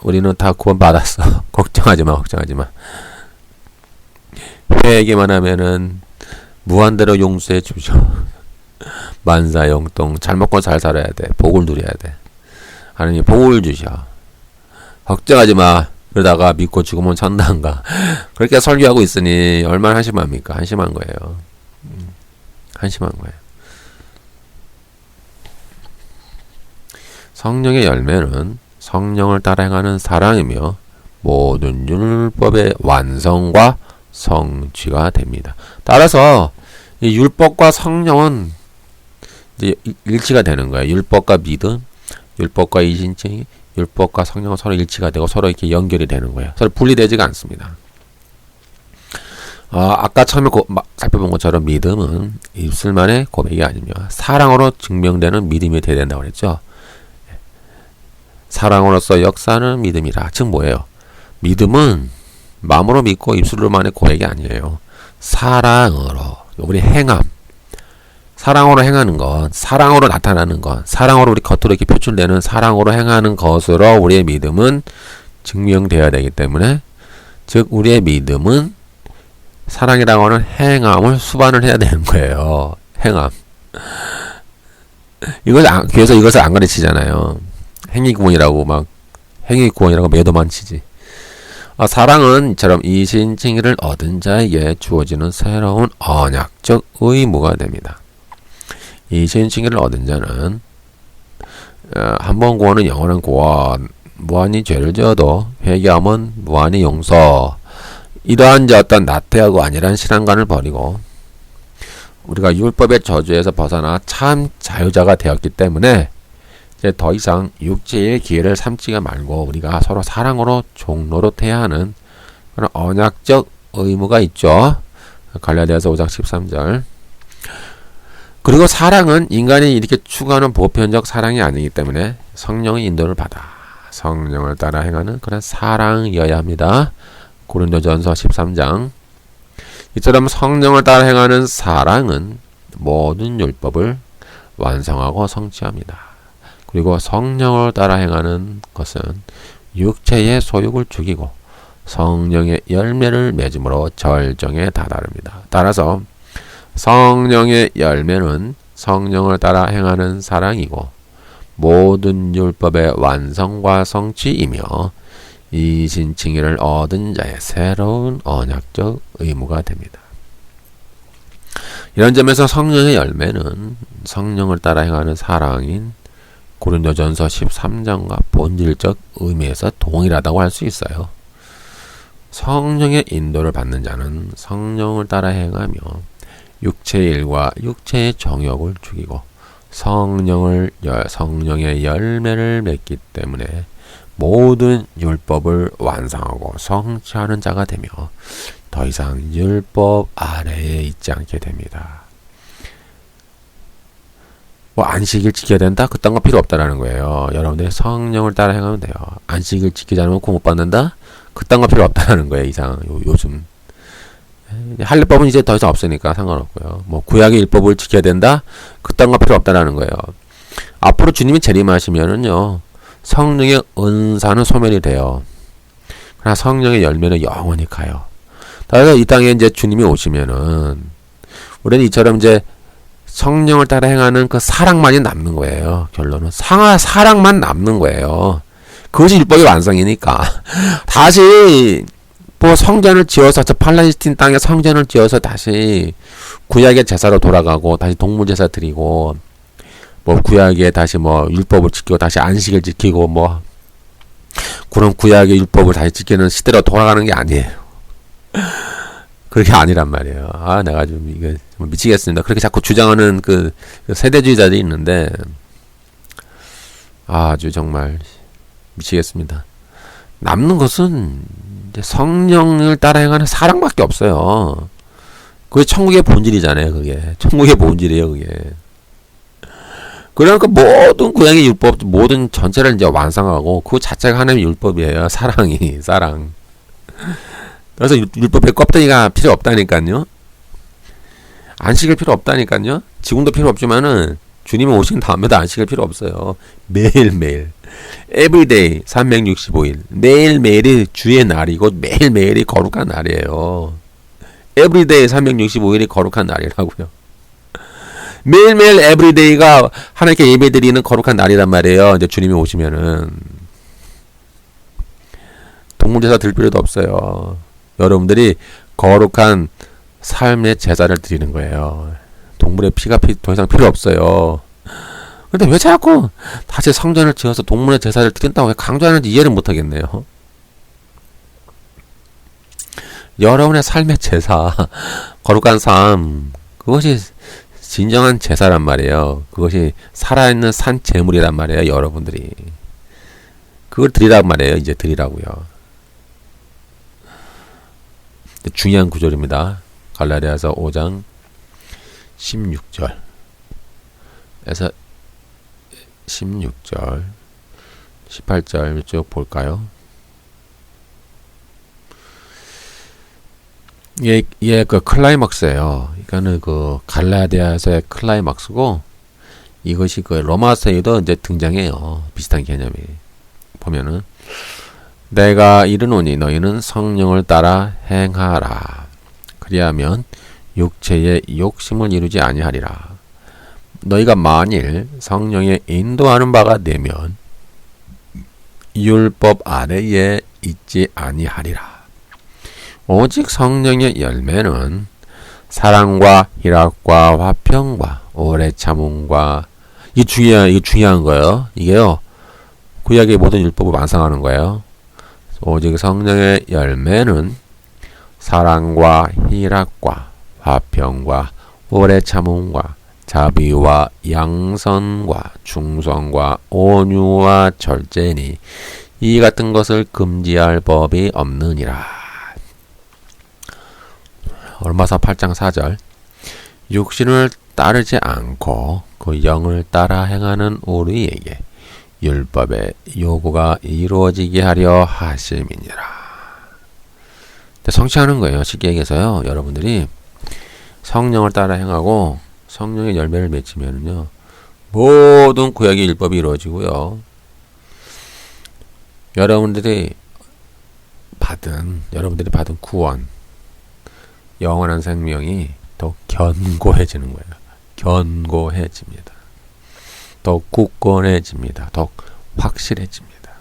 우리는 다 구원받았어. 걱정하지 마. 회개만 하면은, 무한대로 용서해 주죠. 만사 영통. 잘 먹고 잘 살아야 돼. 복을 누려야 돼. 하나님 복을 주셔. 걱정하지 마. 그러다가 믿고 죽으면 천당가. 그렇게 설교하고 있으니 얼마나 한심합니까? 한심한 거예요. 한심한 거예요. 성령의 열매는 성령을 따라 행하는 사랑이며 모든 율법의 완성과 성취가 됩니다. 따라서 이 율법과 성령은 이제 일치가 되는 거예요. 율법과 믿음, 율법과 이신칭, 율법과 성령은 서로 일치가 되고 서로 이렇게 연결이 되는 거예요. 서로 분리되지가 않습니다. 아까 처음에 살펴본 것처럼 믿음은 입술만의 고백이 아니며 사랑으로 증명되는 믿음이 되어야 된다고 그랬죠. 사랑으로서 역사하는 믿음이라. 즉 뭐예요? 믿음은 마음으로 믿고 입술로만의 고백이 아니에요. 사랑으로, 우리 행함, 사랑으로 행하는 것, 사랑으로 나타나는 것, 사랑으로 우리 겉으로 이렇게 표출되는 사랑으로 행하는 것으로 우리의 믿음은 증명되어야 되기 때문에, 즉 우리의 믿음은 사랑이라고 하는 행함을 수반을 해야 되는 거예요. 행함. 그래서 이것을 안 가르치잖아요. 행위구원이라고 매도만 치지. 사랑은 이처럼 이신칭의를 얻은 자에게 주어지는 새로운 언약적 의무가 됩니다. 이신칭의를 얻은 자는 한 번 구원은 영원한 구원, 무한히 죄를 지어도 회개하면 무한히 용서, 이러한 어떤 나태하고 안일한 신앙관을 버리고 우리가 율법의 저주에서 벗어나 참 자유자가 되었기 때문에 이제 더 이상 육체의 기회를 삼지가 말고 우리가 서로 사랑으로 종노릇해야 하는 그런 언약적 의무가 있죠. 갈라디아서 5장 13절. 그리고 사랑은 인간이 이렇게 추구하는 보편적 사랑이 아니기 때문에 성령의 인도를 받아 성령을 따라 행하는 그런 사랑이어야 합니다. 고린도전서 13장. 이처럼 성령을 따라 행하는 사랑은 모든 율법을 완성하고 성취합니다. 그리고 성령을 따라 행하는 것은 육체의 소욕을 죽이고 성령의 열매를 맺음으로 절정에 다다릅니다. 따라서 성령의 열매는 성령을 따라 행하는 사랑이고 모든 율법의 완성과 성취이며 이신 칭의를 얻은 자의 새로운 언약적 의무가 됩니다. 이런 점에서 성령의 열매는 성령을 따라 행하는 사랑인 고린도전서 13장과 본질적 의미에서 동일하다고 할 수 있어요. 성령의 인도를 받는 자는 성령을 따라 행하며 육체의 일과 육체의 정욕을 죽이고 성령의 열매를 맺기 때문에 모든 율법을 완성하고 성취하는 자가 되며 더 이상 율법 아래에 있지 않게 됩니다. 뭐 안식일 지켜야 된다? 그딴 거 필요 없다라는 거예요. 여러분들이 성령을 따라 행하면 돼요. 안식일 지키지 않으면 공 못 받는다? 그딴 거 필요 없다라는 거예요. 요즘 할례법은 이제 더 이상 없으니까 상관없고요. 뭐 구약의 율법을 지켜야 된다? 그딴 거 필요 없다라는 거예요. 앞으로 주님이 재림하시면은요, 성령의 은사는 소멸이 돼요. 그러나 성령의 열매는 영원히 가요. 그래서 이 땅에 이제 주님이 오시면은 우리는 이처럼 이제 성령을 따라 행하는 그 사랑만이 남는 거예요. 결론은 사랑만 남는 거예요. 그것이 율법의 완성이니까 다시 뭐 성전을 지어서 저 팔레스틴 땅에 성전을 지어서 다시 구약의 제사로 돌아가고 다시 동물 제사 드리고 뭐 구약에 다시 뭐 율법을 지키고 다시 안식을 지키고 뭐 그런 구약의 율법을 다시 지키는 시대로 돌아가는 게 아니에요. 그게 아니란 말이에요. 아, 내가 좀 이게 미치겠습니다. 그렇게 자꾸 주장하는 그 세대주의자들이 있는데 아주 정말 미치겠습니다. 남는 것은 이제 성령을 따라 행하는 사랑밖에 없어요. 그게 천국의 본질이잖아요. 그게 천국의 본질이에요. 그게. 그러니까 모든 구약의 율법, 모든 전체를 이제 완성하고 그 자체가 하나님의 율법이에요. 사랑. 그래서 율법의 껍데기가 필요 없다니까요. 안식일 필요 없다니까요. 지금도 필요 없지만은 주님이 오신 다음에도 안식일 필요 없어요. 매일매일. everyday 365일. 매일매일이 주의 날이고 매일매일이 거룩한 날이에요. everyday 365일이 거룩한 날이라고요. 매일매일 everyday가 하나님께 예배드리는 거룩한 날이란 말이에요. 이제 주님이 오시면은 동물제사 드릴 필요도 없어요. 여러분들이 거룩한 삶의 제사를 드리는 거예요. 동물의 피가 더 이상 필요 없어요. 근데 왜 자꾸 다시 성전을 지어서 동물의 제사를 드린다고 강조하는지 이해를 못하겠네요. 여러분의 삶의 제사, 거룩한 삶, 그것이 진정한 제사란 말이에요. 그것이 살아있는 산 제물이란 말이에요. 여러분들이 그걸 드리란 말이에요. 이제 드리라고요. 중요한 구절입니다. 갈라디아서 5장 16절에서 16절 18절 쭉 볼까요? 예, 그 클라이막스예요. 이거는 그 갈라디아서의 클라이막스고 이것이 그 로마서에도 이제 등장해요. 비슷한 개념이 보면은 내가 이르노니 너희는 성령을 따라 행하라. 그리하면 육체의 욕심을 이루지 아니하리라. 너희가 만일 성령의 인도하는 바가 되면 율법 아래에 있지 아니하리라. 오직 성령의 열매는 사랑과 희락과 화평과 오래 참음과 이게 중요한 거예요. 이게요. 구약의 모든 율법을 완성하는 거예요. 오직 성령의 열매는 사랑과 희락과 화평과 오래 참음과 자비와 양선과 충성과 온유와 절제니 이 같은 것을 금지할 법이 없느니라. 로마서 8장 4절 육신을 따르지 않고 그 영을 따라 행하는 우리에게 율법의 요구가 이루어지게 하려 하심이니라. 성취하는 거예요. 쉽게 얘기해서요. 여러분들이 성령을 따라 행하고 성령의 열매를 맺히면요. 모든 구약의 율법이 이루어지고요. 여러분들이 받은 구원, 영원한 생명이 더욱 견고해지는 거예요. 견고해집니다. 더욱 굳건해집니다. 더욱 확실해집니다.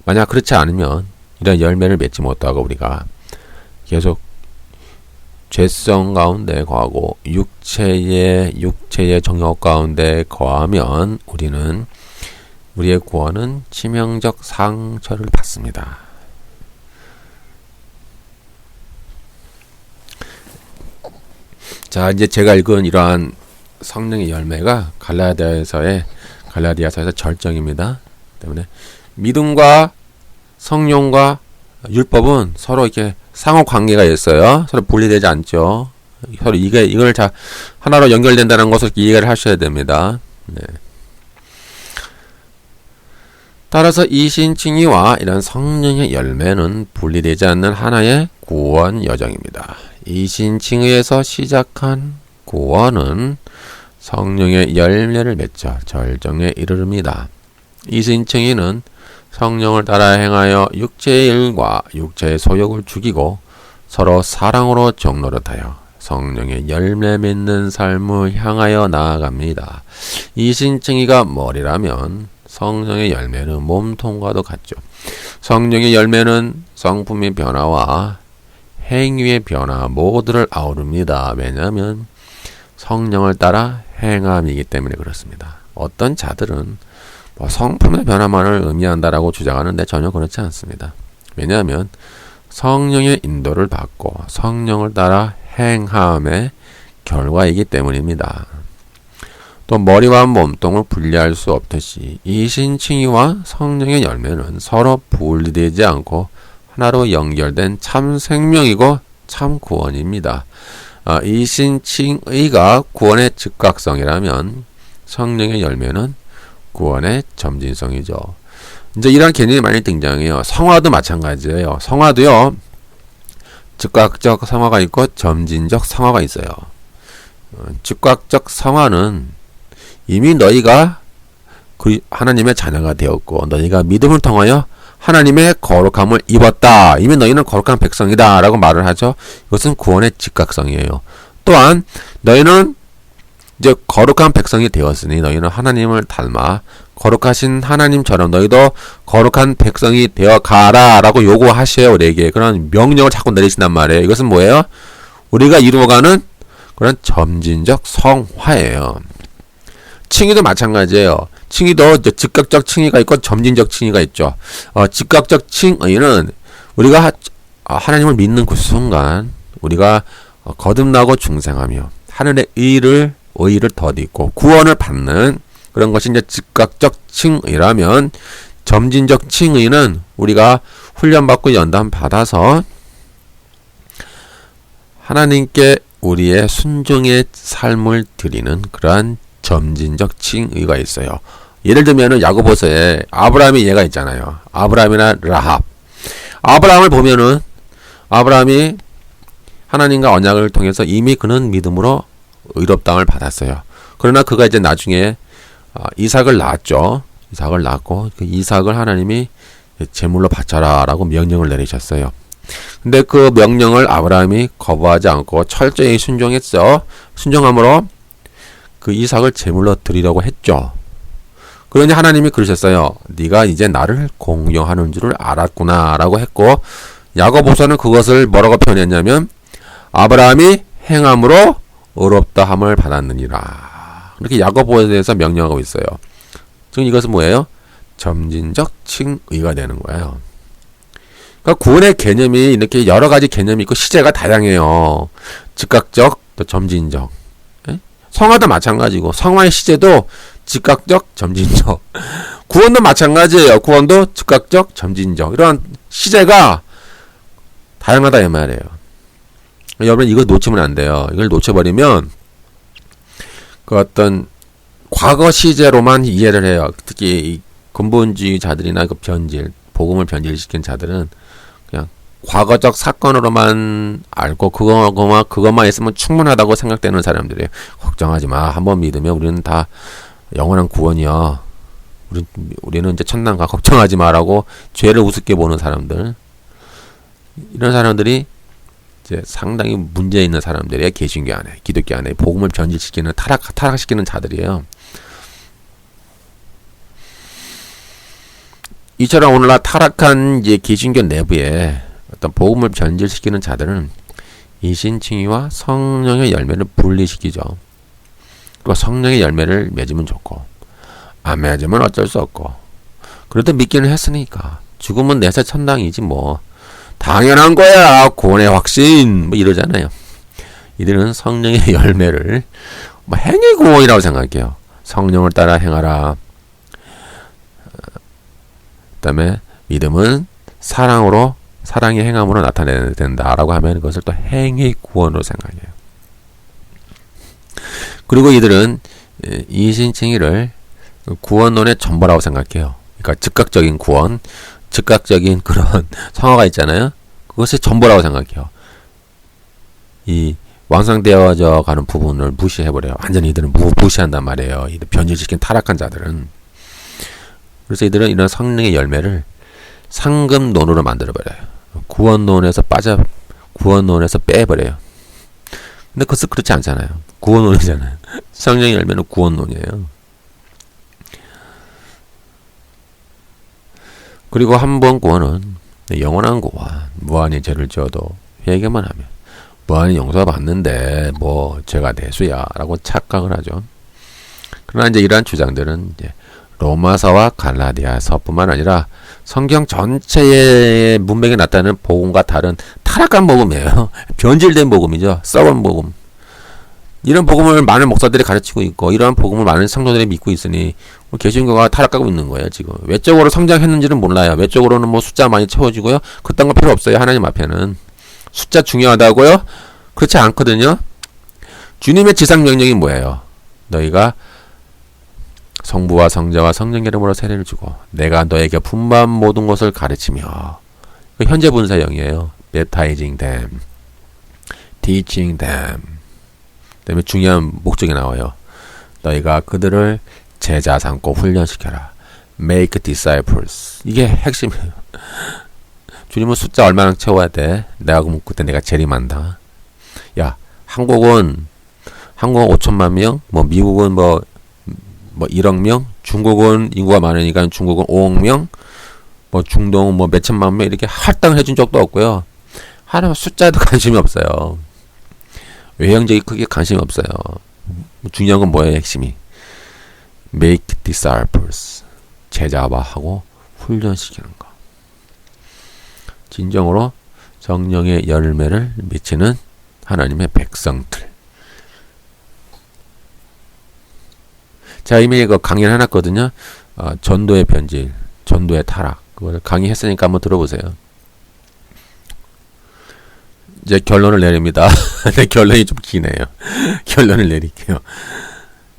만약 그렇지 않으면 이런 열매를 맺지 못하고 우리가 계속 죄성 가운데 거하고 육체의 정욕 가운데 거하면 우리의 구원은 치명적 상처를 받습니다. 자, 이제 제가 읽은 이러한 성령의 열매가 갈라디아서의 절정입니다. 때문에 믿음과 성령과 율법은 서로 이렇게 상호 관계가 있어요. 서로 분리되지 않죠. 서로 이걸 하나로 연결된다는 것을 이해를 하셔야 됩니다. 네. 따라서 이신칭의와 이런 성령의 열매는 분리되지 않는 하나의 구원 여정입니다. 이신칭의에서 시작한 구원은 성령의 열매를 맺어 절정에 이르릅니다. 이신칭의는 성령을 따라 행하여 육체의 일과 육체의 소욕을 죽이고 서로 사랑으로 정노릇하여 성령의 열매 맺는 삶을 향하여 나아갑니다. 이신칭의가 머리라면 성령의 열매는 몸통과도 같죠. 성령의 열매는 성품의 변화와 행위의 변화 모두를 아우릅니다. 왜냐하면 성령을 따라 행함이기 때문에 그렇습니다. 어떤 자들은 성품의 변화만을 의미한다라고 주장하는데 전혀 그렇지 않습니다. 왜냐하면 성령의 인도를 받고 성령을 따라 행함의 결과이기 때문입니다. 또 머리와 몸통을 분리할 수 없듯이 이신칭의와 성령의 열매는 서로 분리되지 않고 하나로 연결된 참 생명이고 참 구원입니다. 이신칭의가 구원의 즉각성이라면 성령의 열매는 구원의 점진성이죠. 이제 이런 개념이 많이 등장해요. 성화도 마찬가지예요. 성화도요, 즉각적 성화가 있고 점진적 성화가 있어요. 즉각적 성화는 이미 너희가 하나님의 자녀가 되었고 너희가 믿음을 통하여 하나님의 거룩함을 입었다. 이미 너희는 거룩한 백성이다 라고 말을 하죠. 이것은 구원의 즉각성이에요. 또한 너희는 이제 거룩한 백성이 되었으니 너희는 하나님을 닮아 거룩하신 하나님처럼 너희도 거룩한 백성이 되어 가라 라고 요구하셔요. 우리에게 그런 명령을 자꾸 내리신단 말이에요. 이것은 뭐예요? 우리가 이루어가는 그런 점진적 성화예요. 칭의도 마찬가지예요. 칭의도 즉각적 칭의가 있고 점진적 칭의가 있죠. 즉각적 칭의는 우리가 하나님을 믿는 그 순간 우리가 거듭나고 중생하며 하늘의 의의를 덧입고 구원을 받는 그런 것이 이제 즉각적 칭의라면, 점진적 칭의는 우리가 훈련받고 연단받아서 하나님께 우리의 순종의 삶을 드리는 그러한 점진적 칭의가 있어요. 예를 들면은 야고보서에 아브라함의 예가 있잖아요. 아브라함이나 라합. 아브라함을 보면은 아브라함이 하나님과 언약을 통해서 이미 그는 믿음으로 의롭다함을 받았어요. 그러나 그가 이제 나중에 이삭을 낳았죠. 이삭을 낳고 그 이삭을 하나님이 제물로 바쳐라 라고 명령을 내리셨어요. 근데 그 명령을 아브라함이 거부하지 않고 철저히 순종했어. 순종함으로 그 이삭을 제물로 드리려고 했죠. 그러니 하나님이 그러셨어요. 네가 이제 나를 공경하는 줄을 알았구나 라고 했고, 야고보서는 그것을 뭐라고 표현했냐면 아브라함이 행함으로 의롭다함을 받았느니라. 이렇게 야고보에 대해서 명령하고 있어요. 지금 이것은 뭐예요? 점진적 칭의가 되는 거예요. 그러니까 구원의 개념이 이렇게 여러 가지 개념이 있고 시제가 다양해요. 즉각적, 또 점진적. 성화도 마찬가지고 성화의 시제도 즉각적, 점진적. 구원도 마찬가지예요. 구원도 즉각적, 점진적. 이런 시제가 다양하다 이 말이에요. 여러분 이거 놓치면 안 돼요. 이걸 놓쳐버리면 그 어떤 과거 시제로만 이해를 해요. 특히 이 근본주의자들이나 그 복음을 변질시킨 자들은 그냥 과거적 사건으로만 알고 그것만 있으면 충분하다고 생각되는 사람들이에요. 걱정하지 마. 한번 믿으면 우리는 다 영원한 구원이야. 우리는 이제 천당 가. 걱정하지 마라고 죄를 우습게 보는 사람들. 이런 사람들이 이제 상당히 문제 있는 사람들이에요. 개신교 안에, 기독교 안에 복음을 변질시키는 타락시키는 자들이에요. 이처럼 오늘날 타락한 이제 개신교 내부에 어떤 복음을 변질시키는 자들은 이신칭의와 성령의 열매를 분리시키죠. 그리고 성령의 열매를 맺으면 좋고 안 맺으면 어쩔 수 없고 그래도 믿기는 했으니까 죽으면 내세 천당이지 뭐 당연한 거야 구원의 확신 뭐 이러잖아요. 이들은 성령의 열매를 뭐 행위 구원이라고 생각해요. 성령을 따라 행하라. 그다음에 믿음은 사랑의 행함으로 나타내야 된다라고 하면 그것을 또 행위 구원으로 생각해요. 그리고 이들은 이신칭의를 구원론의 전부라고 생각해요. 그러니까 즉각적인 구원, 즉각적인 그런 성화가 있잖아요. 그것이 전부라고 생각해요. 이 완성되어져 가는 부분을 무시해버려요. 완전히 이들은 무시한단 말이에요. 이들 변질시킨 타락한 자들은. 그래서 이들은 이런 성령의 열매를 상급론으로 만들어버려요. 구원론에서 빼버려요. 근데 그것은 그렇지 않잖아요. 구원론이잖아요. 성령의 열매는 구원론이에요. 그리고 한 번 구원은 영원한 구원. 무한히 죄를 지어도 회개만 하면 무한히 용서받는데 뭐 죄가 대수야 라고 착각을 하죠. 그러나 이제 이러한 주장들은 이제 로마서와 갈라디아서뿐만 아니라 성경 전체의 문맥에 나타나는 복음과 다른 타락한 복음이에요. 변질된 복음이죠. 썩은 복음. 이런 복음을 많은 목사들이 가르치고 있고 이러한 복음을 많은 성도들이 믿고 있으니 개신교가 타락하고 있는 거예요. 지금 외적으로 성장했는지는 몰라요. 외적으로는 뭐 숫자 많이 채워지고요. 그딴 거 필요 없어요. 하나님 앞에는 숫자 중요하다고요? 그렇지 않거든요. 주님의 지상 명령이 뭐예요? 너희가 성부와 성자와 성령 이름으로 세례를 주고 내가 너에게 분부한 모든 것을 가르치며 현재 분사형이에요. baptizing them, teaching them. 그다음에 중요한 목적이 나와요. 너희가 그들을 제자 삼고 훈련시켜라. Make disciples. 이게 핵심이에요. 주님은 숫자 얼마나 채워야 돼? 내가 그때 내가 재림한다. 야, 한국은 5천만 명, 뭐 미국은 뭐 1억 명, 중국은 인구가 많으니까 중국은 5억 명, 뭐 중동은 뭐 몇천만 명 이렇게 할당을 해준 적도 없고요. 하나님 숫자에도 관심이 없어요. 외형적이 크게 관심이 없어요. 중요한 건 뭐예요? 핵심이 make disciples. 제자화하고 훈련시키는 거. 진정으로 성령의 열매를 미치는 하나님의 백성들. 제가 이미 이거 강의를 해놨거든요. 전도의 변질, 전도의 타락. 그걸 강의했으니까 한번 들어보세요. 이제 결론을 내립니다. 근데 결론이 좀 기네요. 결론을 내릴게요.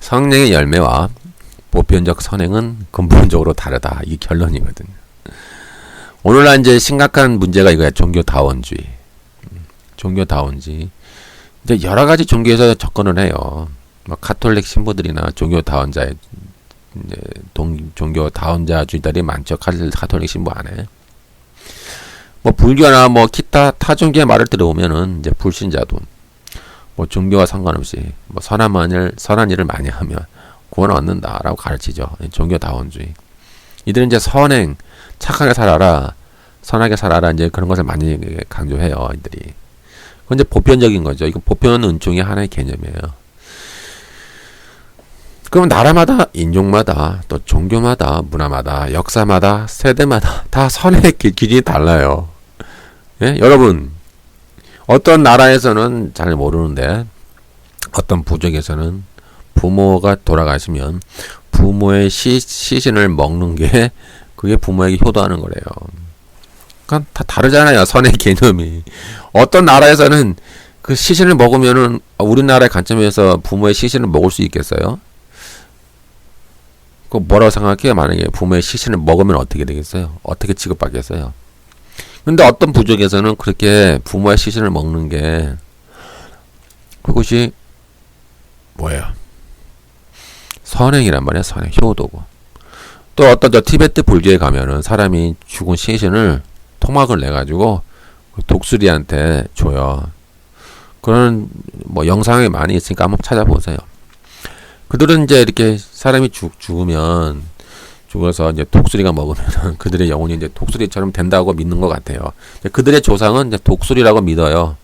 성령의 열매와 보편적 선행은 근본적으로 다르다. 이게 결론이거든요. 오늘날 이제 심각한 문제가 이거야. 종교다원주의. 종교다원주의. 이제 여러 가지 종교에서 접근을 해요. 뭐 카톨릭 신부들이나 종교다원자의 이제 종교다원자주의들이 많죠. 카톨릭 신부 안에. 뭐 불교나 뭐 기타 타 종교의 말을 들어보면은 이제 불신자도 뭐 종교와 상관없이 뭐 선한 일을 많이 하면 구원을 얻는다라고 가르치죠. 종교다원주의. 이들은 이제 선행, 착하게 살아라, 선하게 살아라 이제 그런 것을 많이 강조해요. 이들이. 그건 이제 보편적인 거죠. 이건 보편 은총의 하나의 개념이에요. 그럼 나라마다, 인종마다, 또 종교마다, 문화마다, 역사마다, 세대마다 다 선의 기준이 달라요. 예? 여러분, 어떤 나라에서는 잘 모르는데 어떤 부족에서는 부모가 돌아가시면 부모의 시신을 먹는 게 그게 부모에게 효도하는 거래요. 그러니까 다 다르잖아요. 선의 개념이. 어떤 나라에서는 그 시신을 먹으면은 우리나라의 관점에서 부모의 시신을 먹을 수 있겠어요? 그 뭐라고 생각해요? 만약에 부모의 시신을 먹으면 어떻게 되겠어요? 어떻게 취급받겠어요? 근데 어떤 부족에서는 그렇게 부모의 시신을 먹는 게 그것이 뭐예요? 선행이란 말이야. 선행, 효도고. 또 어떤 티베트 불교에 가면은 사람이 죽은 시신을 토막을 내가지고 독수리한테 줘요. 그런 뭐 영상이 많이 있으니까 한번 찾아보세요. 그들은 이제 이렇게 사람이 죽으면 죽어서 이제 독수리가 먹으면 그들의 영혼이 이제 독수리처럼 된다고 믿는 것 같아요. 그들의 조상은 이제 독수리라고 믿어요.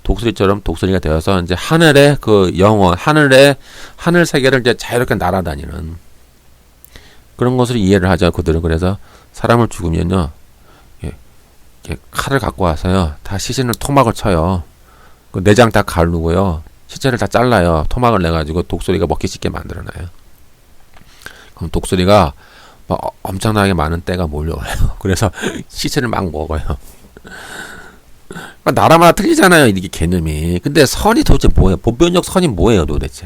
독수리처럼 독수리가 되어서 이제 하늘의 그 영혼, 하늘 세계를 이제 자유롭게 날아다니는 그런 것을 이해를 하죠. 그들은. 그래서 사람을 죽으면요, 칼을 갖고 와서요, 다 시신을 토막을 쳐요. 그 내장 다 가르고요, 시체를 다 잘라요. 토막을 내가지고 독수리가 먹기 쉽게 만들어놔요. 그럼 독수리가 엄청나게 많은 떼가 몰려와요. 그래서 시체를 막 먹어요. 나라마다 틀리잖아요, 이게 개념이. 근데 선이 도대체 뭐예요? 보편적 선이 뭐예요, 도대체?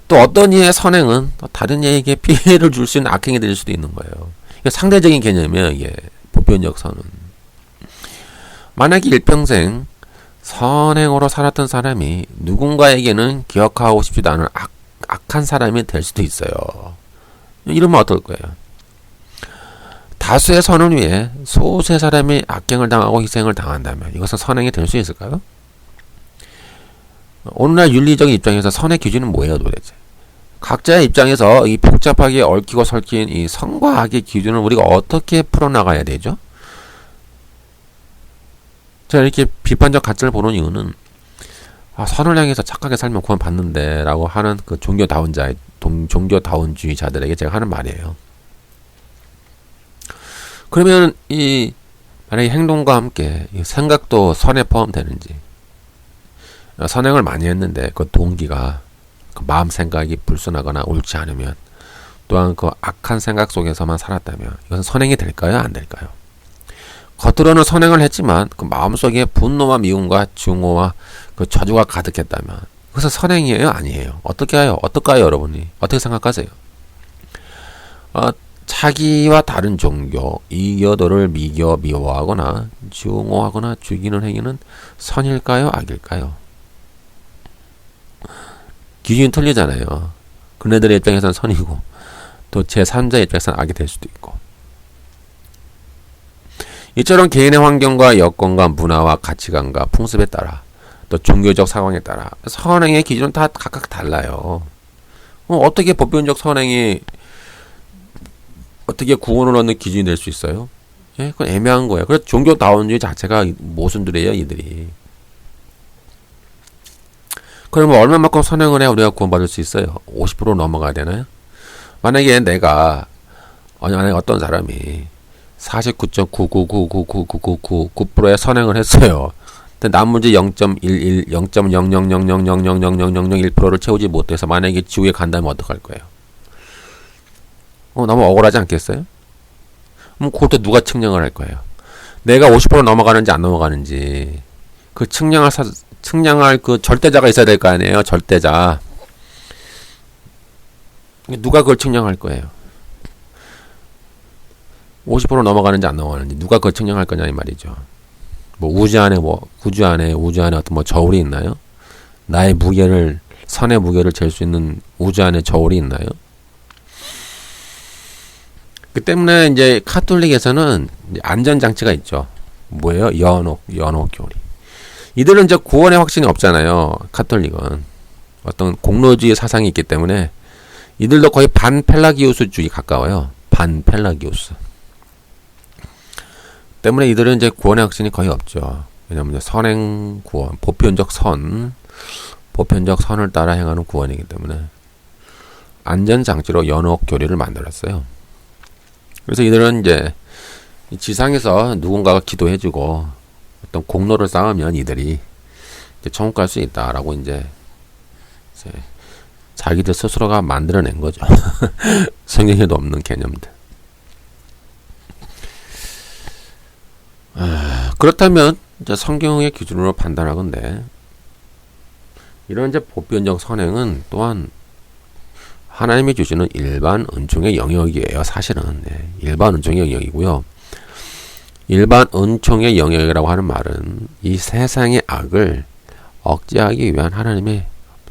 또 어떤 이의 선행은 다른 이에게 피해를 줄 수 있는 악행이 될 수도 있는 거예요. 이게 상대적인 개념이에요, 이게. 보편적 선은. 만약에 일평생 선행으로 살았던 사람이 누군가에게는 기억하고 싶지도 않은 악한 사람이 될 수도 있어요. 이러면 어떨 거예요? 다수의 선을 위해 소수의 사람이 악행을 당하고 희생을 당한다면 이것은 선행이 될 수 있을까요? 오늘날 윤리적인 입장에서 선의 기준은 뭐예요, 도대체? 각자의 입장에서 이 복잡하게 얽히고 설킨 이 선과 악의 기준을 우리가 어떻게 풀어나가야 되죠? 제가 이렇게 비판적 가치를 보는 이유는 선을 향해서 착하게 살면 구원 받는데 라고 하는 그 종교다운주의자들에게 제가 하는 말이에요. 그러면 만약에 행동과 함께 생각도 선에 포함되는지, 선행을 많이 했는데 그 동기가 그 마음 생각이 불순하거나 옳지 않으면, 또한 그 악한 생각 속에서만 살았다면 이것은 선행이 될까요? 안 될까요? 겉으로는 선행을 했지만 그 마음속에 분노와 미움과 증오와 그 저주가 가득했다면 그것은 선행이에요? 아니에요? 어떨까요, 여러분이? 어떻게 생각하세요? 자기와 다른 종교, 이교도를 미워하거나 증오하거나 죽이는 행위는 선일까요? 악일까요? 기준이 틀리잖아요. 그네들의 입장에서는 선이고 또 제3자의 입장에서는 악이 될 수도 있고. 이처럼 개인의 환경과 여건과 문화와 가치관과 풍습에 따라 또 종교적 상황에 따라 선행의 기준은 다 각각 달라요. 어떻게 보편적 선행이 어떻게 구원을 얻는 기준이 될 수 있어요? 예, 그건 애매한 거예요. 그래서 종교다운주의 자체가 모순들이에요, 이들이. 그러면 얼마만큼 선행을 해야 우리가 구원받을 수 있어요? 50% 넘어가야 되나요? 만약에 어떤 사람이 49.999999999%의 선행을 했어요. 근데 나머지 0.11, 0.00000000001%를 채우지 못해서 만약에 지옥에 간다면 어떡할 거예요? 너무 억울하지 않겠어요? 그럼 그것도 누가 측량을 할 거예요? 내가 50% 넘어가는지 안 넘어가는지 그 측량할 그 절대자가 있어야 될 거 아니에요? 절대자. 누가 그걸 측량할 거예요? 50% 넘어가는지 안 넘어가는지 누가 그걸 측량할 거냐 이 말이죠. 우주 안에 어떤 저울이 있나요? 나의 선의 무게를 잴 수 있는 우주 안에 저울이 있나요? 그 때문에 이제 카톨릭에서는 안전장치가 있죠. 뭐예요? 연옥 교리. 이들은 이제 구원의 확신이 없잖아요. 카톨릭은. 어떤 공로주의 사상이 있기 때문에 이들도 거의 반펠라기우스주의 가까워요. 반펠라기우스. 때문에 이들은 이제 구원의 확신이 거의 없죠. 왜냐면 선행 구원, 보편적 선을 따라 행하는 구원이기 때문에 안전장치로 연옥 교리를 만들었어요. 그래서 이들은 이제 지상에서 누군가가 기도해주고 어떤 공로를 쌓으면 이들이 이제 천국 갈 수 있다라고 이제 자기들 스스로가 만들어낸 거죠. 성경에도 없는 개념들. 그렇다면 이제 성경의 기준으로 판단하건대 이런 이제 보편적 선행은 또한 하나님이 주시는 일반 은총의 영역이에요. 사실은 일반 은총의 영역이고요. 일반 은총의 영역이라고 하는 말은 이 세상의 악을 억제하기 위한 하나님의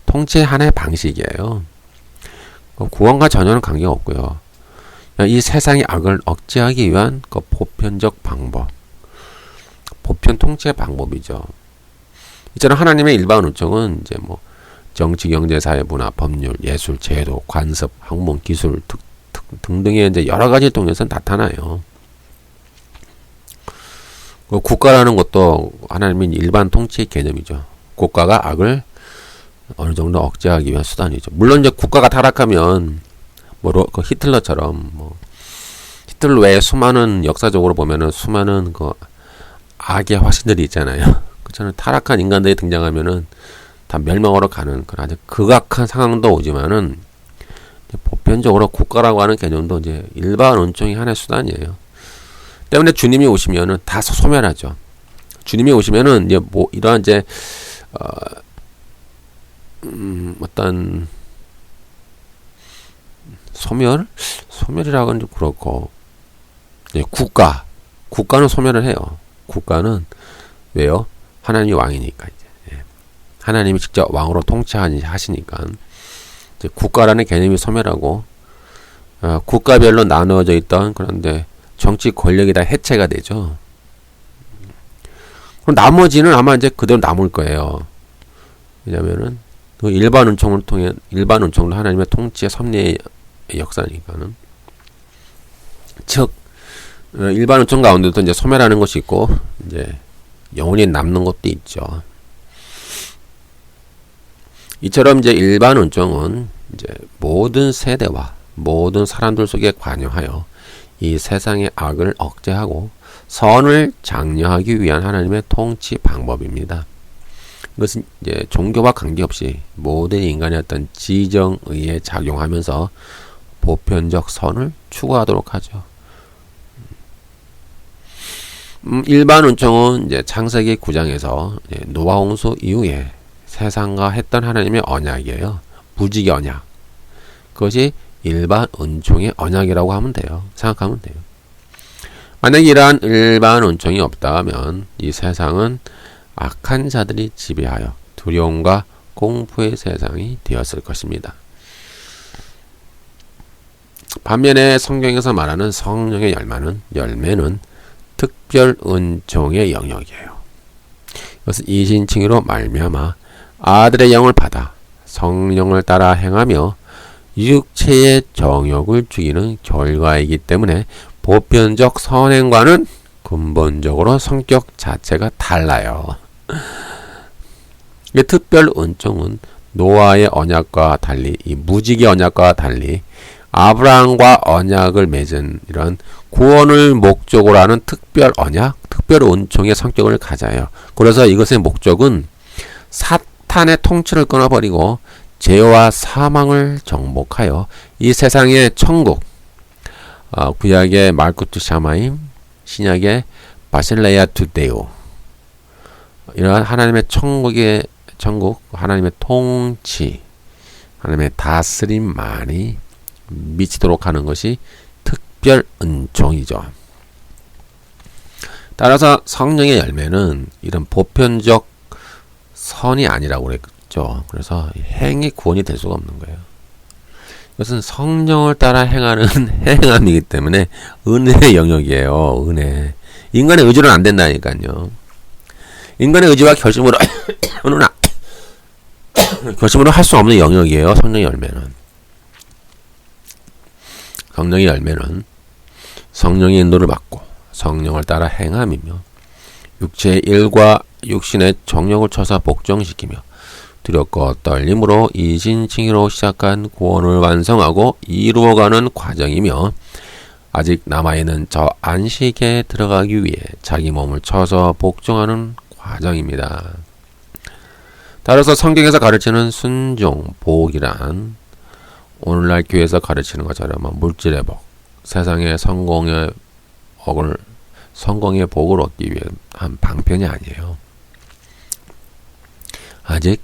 통치 하나의 방식이에요. 구원과 전혀는 관계가 없고요. 이 세상의 악을 억제하기 위한 그 보편적 방법, 보편 통치의 방법이죠. 이처럼 하나님의 일반 은총은 이제 뭐 정치, 경제, 사회, 문화, 법률, 예술, 제도, 관습, 학문, 기술 등등의 이제 여러 가지 통해서 나타나요. 국가라는 것도 하나님의 일반 통치의 개념이죠. 국가가 악을 어느 정도 억제하기 위한 수단이죠. 물론 이제 국가가 타락하면 그 히틀러처럼 히틀러 외에 수많은 역사적으로 보면은 수많은 그 악의 화신들이 있잖아요. 그처럼 타락한 인간들이 등장하면은 다 멸망으로 가는 그런 아주 극악한 상황도 오지만은 보편적으로 국가라고 하는 개념도 이제 일반 은총이 하나의 수단이에요. 때문에 주님이 오시면은 다 소멸하죠. 주님이 오시면은 이제 이러한 이제 어떤 소멸이라고는 좀 그렇고, 예, 국가는 소멸을 해요. 국가는 왜요? 하나님이 왕이니까 이제 하나님이 직접 왕으로 통치하시니까 이제 국가라는 개념이 소멸하고 국가별로 나누어져 있던 그런데 정치 권력이 다 해체가 되죠. 그럼 나머지는 아마 이제 그대로 남을 거예요. 왜냐면은 그 일반 은총으로 하나님의 통치의 섭리의 역사니까는. 즉, 일반 은총 가운데도 이제 소멸하는 것이 있고, 이제 영원히 남는 것도 있죠. 이처럼 이제 일반 은총은 이제 모든 세대와 모든 사람들 속에 관여하여 이 세상의 악을 억제하고 선을 장려하기 위한 하나님의 통치 방법입니다. 이것은 이제 종교와 관계없이 모든 인간의 어떤 지정의에 작용하면서 보편적 선을 추구하도록 하죠. 일반 은총은 이제 창세기 9장에서 노아 홍수 이후에 세상과 했던 하나님의 언약이에요. 무지개 언약. 그것이 일반 은총의 언약이라고 하면 돼요. 생각하면 돼요. 만약에 이러한 일반 은총이 없다면 이 세상은 악한 자들이 지배하여 두려움과 공포의 세상이 되었을 것입니다. 반면에 성경에서 말하는 성령의 열매는 특별 은총의 영역이에요. 이것은 이신칭의로 말미암아 아들의 영을 받아 성령을 따라 행하며 육체의 정욕을 죽이는 결과이기 때문에 보편적 선행과는 근본적으로 성격 자체가 달라요. 이 특별 은총은 노아의 언약과 달리, 이 무지개 언약과 달리 아브라함과 언약을 맺은 이런 구원을 목적으로 하는 특별 언약, 특별 은총의 성격을 가져요. 그래서 이것의 목적은 사탄의 통치를 끊어버리고 죄와 사망을 정복하여 이 세상의 천국, 구약의 말쿠트 샤마임, 신약의 바실레아 투데오, 이러한 하나님의 천국, 하나님의 통치, 하나님의 다스림만이 미치도록 하는 것이 특별 은총이죠. 따라서 성령의 열매는 이런 보편적 선이 아니라고 그랬죠. 그래서 행이 구원이 될 수가 없는 거예요. 이것은 성령을 따라 행하는 행함이기 때문에 은혜의 영역이에요. 은혜. 인간의 의지로는 안 된다니까요. 인간의 의지와 결심으로 결심으로 할 수 없는 영역이에요. 성령의 열매는. 성령의 열매는 성령의 인도를 받고 성령을 따라 행함이며 육체의 일과 육신의 정욕을 쳐서 복종시키며 두렵고 떨림으로 이신칭의로 시작한 구원을 완성하고 이루어가는 과정이며 아직 남아있는 저 안식에 들어가기 위해 자기 몸을 쳐서 복종하는 과정입니다. 따라서 성경에서 가르치는 순종, 복이란 오늘날 교회에서 가르치는 것처럼 물질의 복, 세상의 성공의 복을 얻기 위해 한 방편이 아니에요. 아직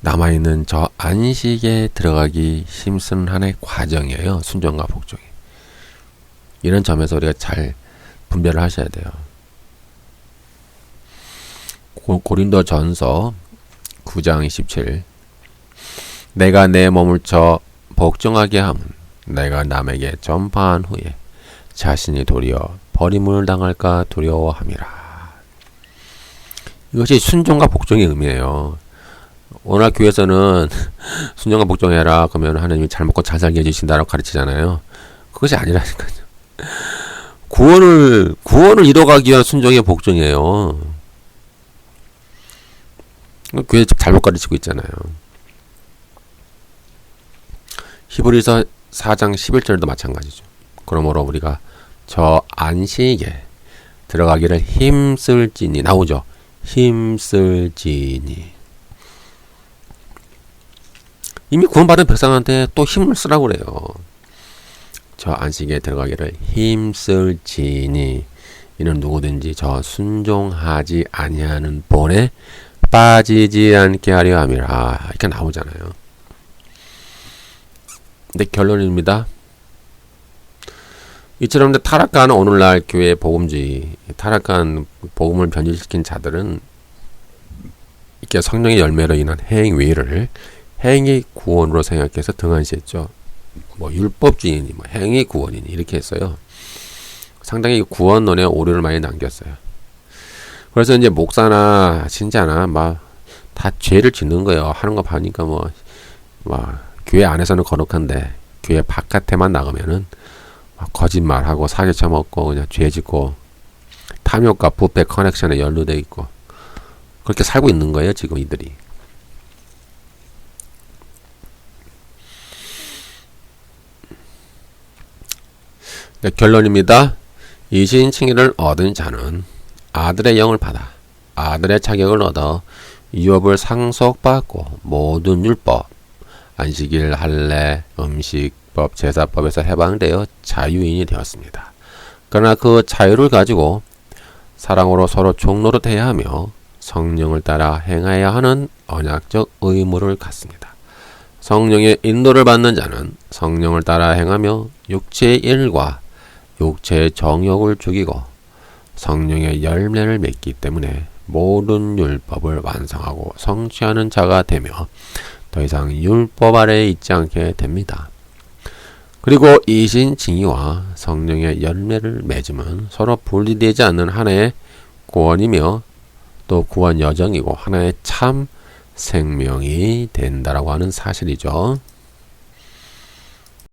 남아있는 저 안식에 들어가기 힘쓰는 하나의 과정이에요. 순종과 복종이. 이런 점에서 우리가 잘 분별을 하셔야 돼요. 고린도 전서 9장 27. 내가 내 몸을 쳐 복종하게 함은 내가 남에게 전파한 후에 자신이 도리어 버림을 당할까 두려워함이라. 이것이 순종과 복종의 의미예요. 오늘 교회에서는 순종과 복종해라 그러면 하나님이 잘 먹고 잘 살게 해주신다라고 가르치잖아요. 그것이 아니라니까요. 구원을 이뤄가기 위한 순종의 복종이에요. 교회 잘못 가르치고 있잖아요. 히브리서 4장 11절도 마찬가지죠. 그러므로 우리가 저 안식에 들어가기를 힘쓸지니 나오죠. 힘쓸지니. 이미 구원받은 백성한테 또 힘을 쓰라고 그래요. 저 안식에 들어가기를 힘쓸지니 이는 누구든지 저 순종하지 아니하는 본에 빠지지 않게 하려 함이라. 이렇게 나오잖아요. 근데 결론입니다. 이처럼 타락한 오늘날 교회 복음주의, 타락한 복음을 변질시킨 자들은 이렇게 성령의 열매로 인한 행위를 행위 구원으로 생각해서 등한시했죠. 뭐 율법주의니, 뭐 행위 구원이니 이렇게 했어요. 상당히 구원론에 오류를 많이 남겼어요. 그래서 이제 목사나 신자나 막 다 죄를 짓는 거예요. 하는 거 봐니까 뭐 교회 안에서는 거룩한데 교회 바깥에만 나가면은 거짓말하고 사기 쳐먹고 그냥 죄 짓고 탐욕과 부패 커넥션에 연루돼 있고 그렇게 살고 있는 거예요. 지금 이들이. 네, 결론입니다. 이신칭의를 얻은 자는 아들의 영을 받아 아들의 자격을 얻어 유업을 상속받고 모든 율법, 안식일, 할례, 음식법, 제사법에서 해방되어 자유인이 되었습니다. 그러나 그 자유를 가지고 사랑으로 서로 종노릇해야 하며 성령을 따라 행해야 하는 언약적 의무를 갖습니다. 성령의 인도를 받는 자는 성령을 따라 행하며 육체의 일과 육체의 정욕을 죽이고 성령의 열매를 맺기 때문에 모든 율법을 완성하고 성취하는 자가 되며 더 이상 율법 아래에 있지 않게 됩니다. 그리고 이신칭의와 성령의 열매를 맺으면 서로 분리되지 않는 하나의 구원이며 또 구원 여정이고 하나의 참 생명이 된다라고 하는 사실이죠.